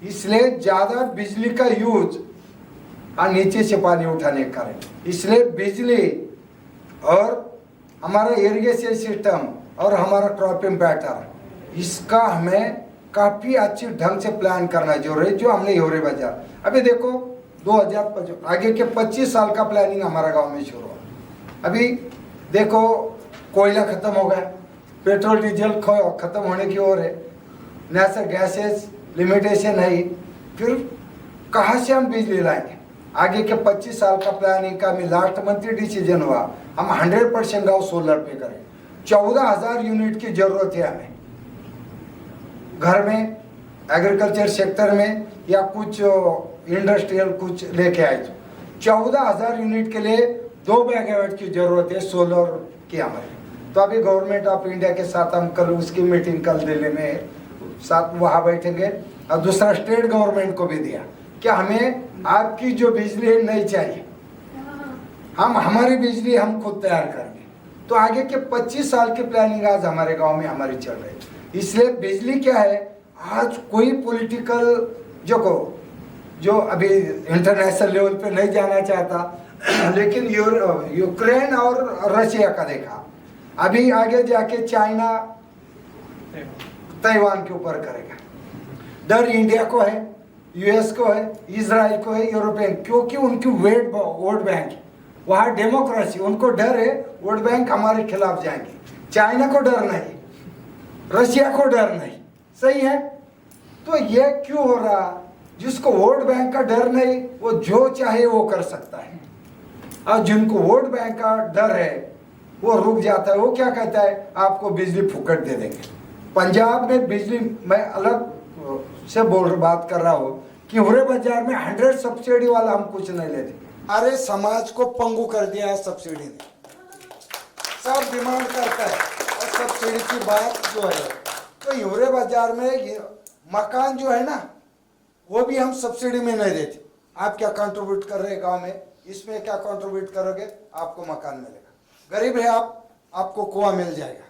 इसलिए ज़्यादा बिजली का यूज और नीचे से पानी उठाने का करें। इसलिए बिजली और हमारा इरिगेशन सिस्टम और हमारा क्रॉपिंग पैटर्न, इसका हमें काफ़ी अच्छी ढंग से प्लान करना जरूरी है, जो हमने योरे बाजार। अभी देखो 2025 आगे के 25 साल का प्लानिंग हमारा गांव में शुरू हुआ। अभी देखो कोयला खत्म हो गया, पेट्रोल डीजल खत्म होने की ओर है, नेचुरल गैसेस लिमिटेशन है, फिर कहाँ से हम बिजली लाएंगे? आगे के 25 साल का प्लानिंग का हमें लास्ट मंथ ही डिसीजन हुआ, हम 100% गाँव सोलर पे करें। 14,000 यूनिट की जरूरत है हमें घर में, एग्रीकल्चर सेक्टर में या कुछ इंडस्ट्रियल कुछ लेके आए तो 14,000 यूनिट के लिए 2 मेगावाट की जरूरत है सोलर की हमारी। तो अभी गवर्नमेंट ऑफ इंडिया के साथ हम कल उसकी मीटिंग कल दिल्ली में साथ वहाँ बैठेंगे, और दूसरा स्टेट गवर्नमेंट को भी दिया कि हमें आपकी जो बिजली नहीं चाहिए, हम हमारी बिजली हम खुद तैयार करेंगे। तो आगे के 25 साल की प्लानिंग आज हमारे गांव में हमारी चल रही है। इसलिए बिजली क्या है, आज कोई पॉलिटिकल जो अभी इंटरनेशनल लेवल पे नहीं जाना चाहता, लेकिन यूक्रेन और रशिया का देखा, अभी आगे जाके चाइना ताइवान के ऊपर करेगा। डर इंडिया को है, यूएस को है, इजराइल को है, यूरोपियन, क्योंकि उनकी वोट बैंक वहाँ डेमोक्रेसी, उनको डर है वोट बैंक हमारे खिलाफ जाएंगे। चाइना को डर नहीं, रशिया को डर नहीं, सही है। तो ये क्यों हो रहा? जिसको वोट बैंक का डर नहीं वो जो चाहे वो कर सकता है, और जिनको वोट बैंक का डर है वो रुक जाता है। वो क्या कहता है, आपको बिजली फुकट दे देंगे। पंजाब में बिजली, मैं अलग से बात कर रहा हूँ कि हुरे बाजार में 100 सब्सिडी वाला हम कुछ नहीं लेते। अरे समाज को पंगु कर दिया है सब्सिडी ने, सब डिमांड करता है। और सब्सिडी की बात जो है, तो यूरे बाजार में मकान जो है ना, वो भी हम सब्सिडी में नहीं देते। आप क्या कंट्रीब्यूट कर रहे हैं गांव में, इसमें क्या कंट्रीब्यूट करोगे, आपको मकान मिलेगा। गरीब है आप, आपको कुआं मिल जाएगा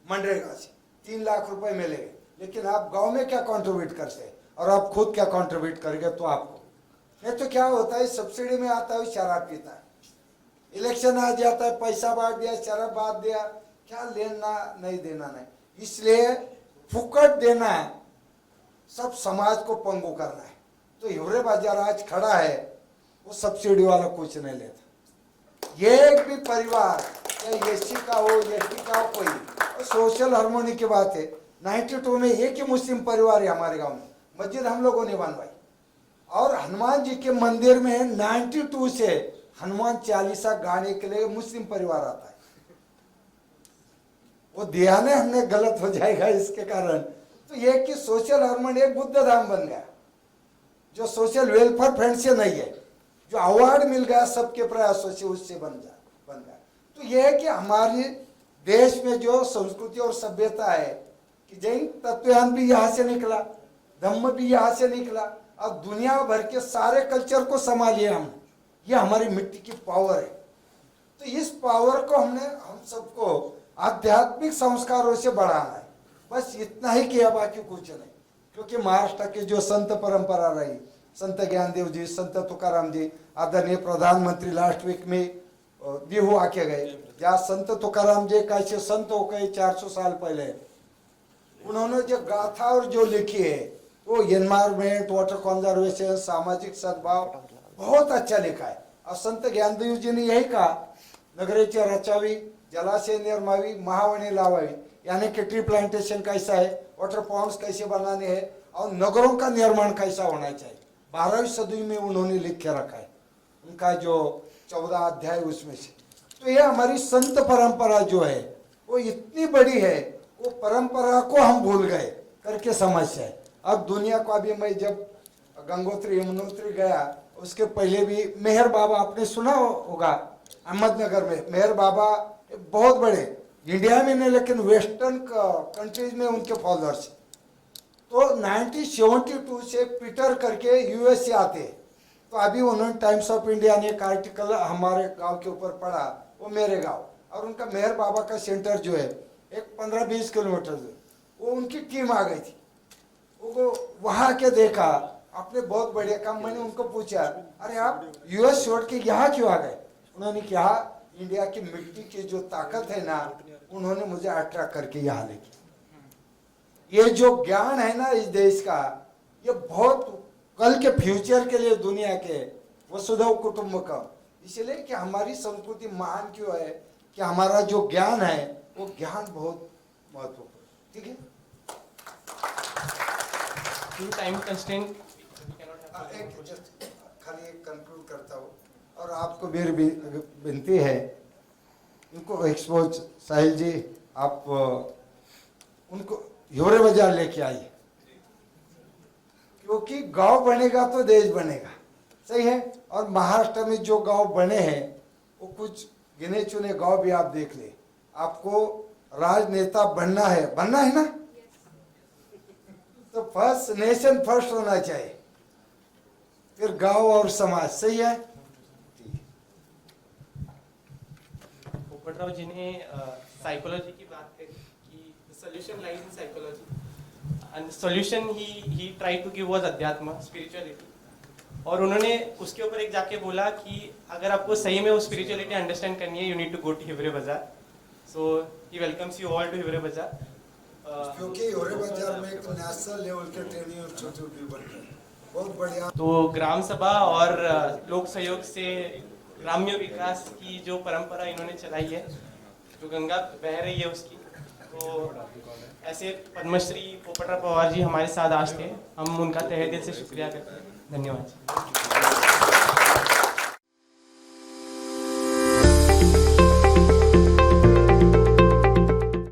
मनरेगा से, 3 लाख रुपए मिलेंगे। लेकिन आप गांव में क्या कंट्रीब्यूट करते हैं और आप खुद क्या कंट्रीब्यूट करेंगे, तो आपको नहीं तो क्या होता है, सब्सिडी में आता है शराब पीता है, इलेक्शन आ जाता है, पैसा बांट दिया, शराब बांट दिया, क्या लेना नहीं देना नहीं। इसलिए फुकट देना है, सब समाज को पंगु करना है। तो यूरे बाजार आज खड़ा है, वो सब्सिडी वाला कुछ नहीं लेता। ये एक भी परिवार, या एससी का हो, एसटी का हो, कोई सोशल हार्मोनी की बात है। 92 में एक ही मुस्लिम परिवार है हमारे गांव में, मस्जिद हम लोगों ने बनवाई, और हनुमान जी के मंदिर में 92 से हनुमान चालीसा गाने के लिए मुस्लिम परिवार आता है। वो ध्यान हमने गलत हो जाएगा इसके कारण। तो ये कि सोशल हार्मोनी एक बुद्ध धाम बन गया, जो सोशल वेलफेयर फ्रेंड से नहीं है, जो अवार्ड मिल गया सबके प्रयासों से, उससे बन गया। तो ये है कि हमारे देश में जो संस्कृति और सभ्यता है, कि जैन तत्वज्ञान भी यहाँ से निकला, धम्म भी यहाँ से निकला, और दुनिया भर के सारे कल्चर को संभालिए हम। ये हमारी मिट्टी की पावर है। तो इस पावर को हम सबको आध्यात्मिक संस्कारों से बढ़ाना है, बस इतना ही किया, बाकी कुछ नहीं। क्योंकि महाराष्ट्र की जो संत परंपरा रही, संत ज्ञानदेव जी, संत तुकाराम जी, आदरणीय प्रधानमंत्री लास्ट वीक में दिहू आके गए, जहाँ संत तुकाराम जी कैसे संत हो गए 400 साल पहले, उन्होंने जो गाथा और जो लिखी है, वो एनवायरमेंट, वाटर कंजर्वेशन, सामाजिक सद्भाव, बहुत अच्छा लिखा है। और संत ज्ञानदेव जी ने यही कहा, नगरेचे रचावी, जलाशय निर्मावी, महावणी लावावी, यानी कि ट्री प्लांटेशन कैसा है, वाटर पॉन्ड्स कैसे बनाने हैं, और नगरों का निर्माण कैसा होना चाहिए। 12वीं सदी में उन्होंने लिख के रखा है, उनका जो 14 अध्याय उसमें से। तो ये हमारी संत परंपरा जो है वो इतनी बड़ी है, वो परंपरा को हम भूल गए करके समस्या है। अब दुनिया को, अभी मैं जब गंगोत्री यमुनोत्री गया, उसके पहले भी मेहर बाबा, आपने सुना होगा अहमदनगर में, मेहर बाबा बहुत बड़े, इंडिया में नहीं लेकिन वेस्टर्न कंट्रीज में उनके फॉलोअर्स। तो 1972 से पीटर करके यूएस से आते, तो अभी उन्होंने टाइम्स ऑफ इंडिया ने एक आर्टिकल हमारे गांव के ऊपर पढ़ा, वो मेरे गांव, और उनका मेहर बाबा का सेंटर जो है एक 15-20 किलोमीटर, वो उनकी टीम आ गई थी। वो वहाँ के देखा, आपने बहुत बढ़िया काम। मैंने उनको पूछा, अरे आप यूएस छोड़ के यहाँ क्यों आ गए? उन्होंने कहा इंडिया की मिट्टी की जो ताकत है ना, उन्होंने मुझे अट्रैक्ट करके यहाँ लेके। ये जो ज्ञान है ना इस देश का, ये बहुत कल के फ्यूचर के लिए दुनिया के वसुधैव कुटुंबकम, इसलिए कि हमारी संस्कृति महान क्यों है कि हमारा जो ज्ञान है वो ज्ञान बहुत महत्वपूर्ण। ठीक है, टाइम कंस्ट्रेंट एक जस्ट खाली एक कंक्लूड करता हूँ, और आपको मेरी विनती है, इनको एक्सपोज साहिल जी आप उनको हिवरे बाजार लेके आइए, क्योंकि गांव बनेगा तो देश बनेगा। सही है। और महाराष्ट्र में जो गांव बने हैं वो कुछ गिने चुने गांव भी आप देख ले। आपको राजनेता बनना है ना, तो फर्स्ट नेशन फर्स्ट होना चाहिए, फिर गांव और समाज। सही है। पोपटराव जी ने साइकोलॉजी की बात करी कि solution lies in psychology and solution ही ट्राई टू गिव वाज अध्यात्म, स्पिरिचुअलिटी। और उन्होंने उसके ऊपर एक जाके बोला कि अगर आपको सही में वो स्पिरिचुअलिटी अंडरस्टैंड करनी है, you need to go to Hiware Bazar. So he welcomes you all to Hiware Bazar. क्योंकि हिवरे बाजार में एक नेशनल लेवल के ट्रेनिंग इंस्टीट्यूट भी बन रहे हैं, बहुत बढ़िया। तो ग्राम सभा और लोक सहयोग से ग्राम्य विकास की जो परंपरा इन्होंने चलाई है, जो गंगा बह रही है उसकी, तो ऐसे पद्मश्री पोपटराव पवार जी हमारे साथ आज थे, हम उनका तहे दिल से शुक्रिया करते हैं। धन्यवाद।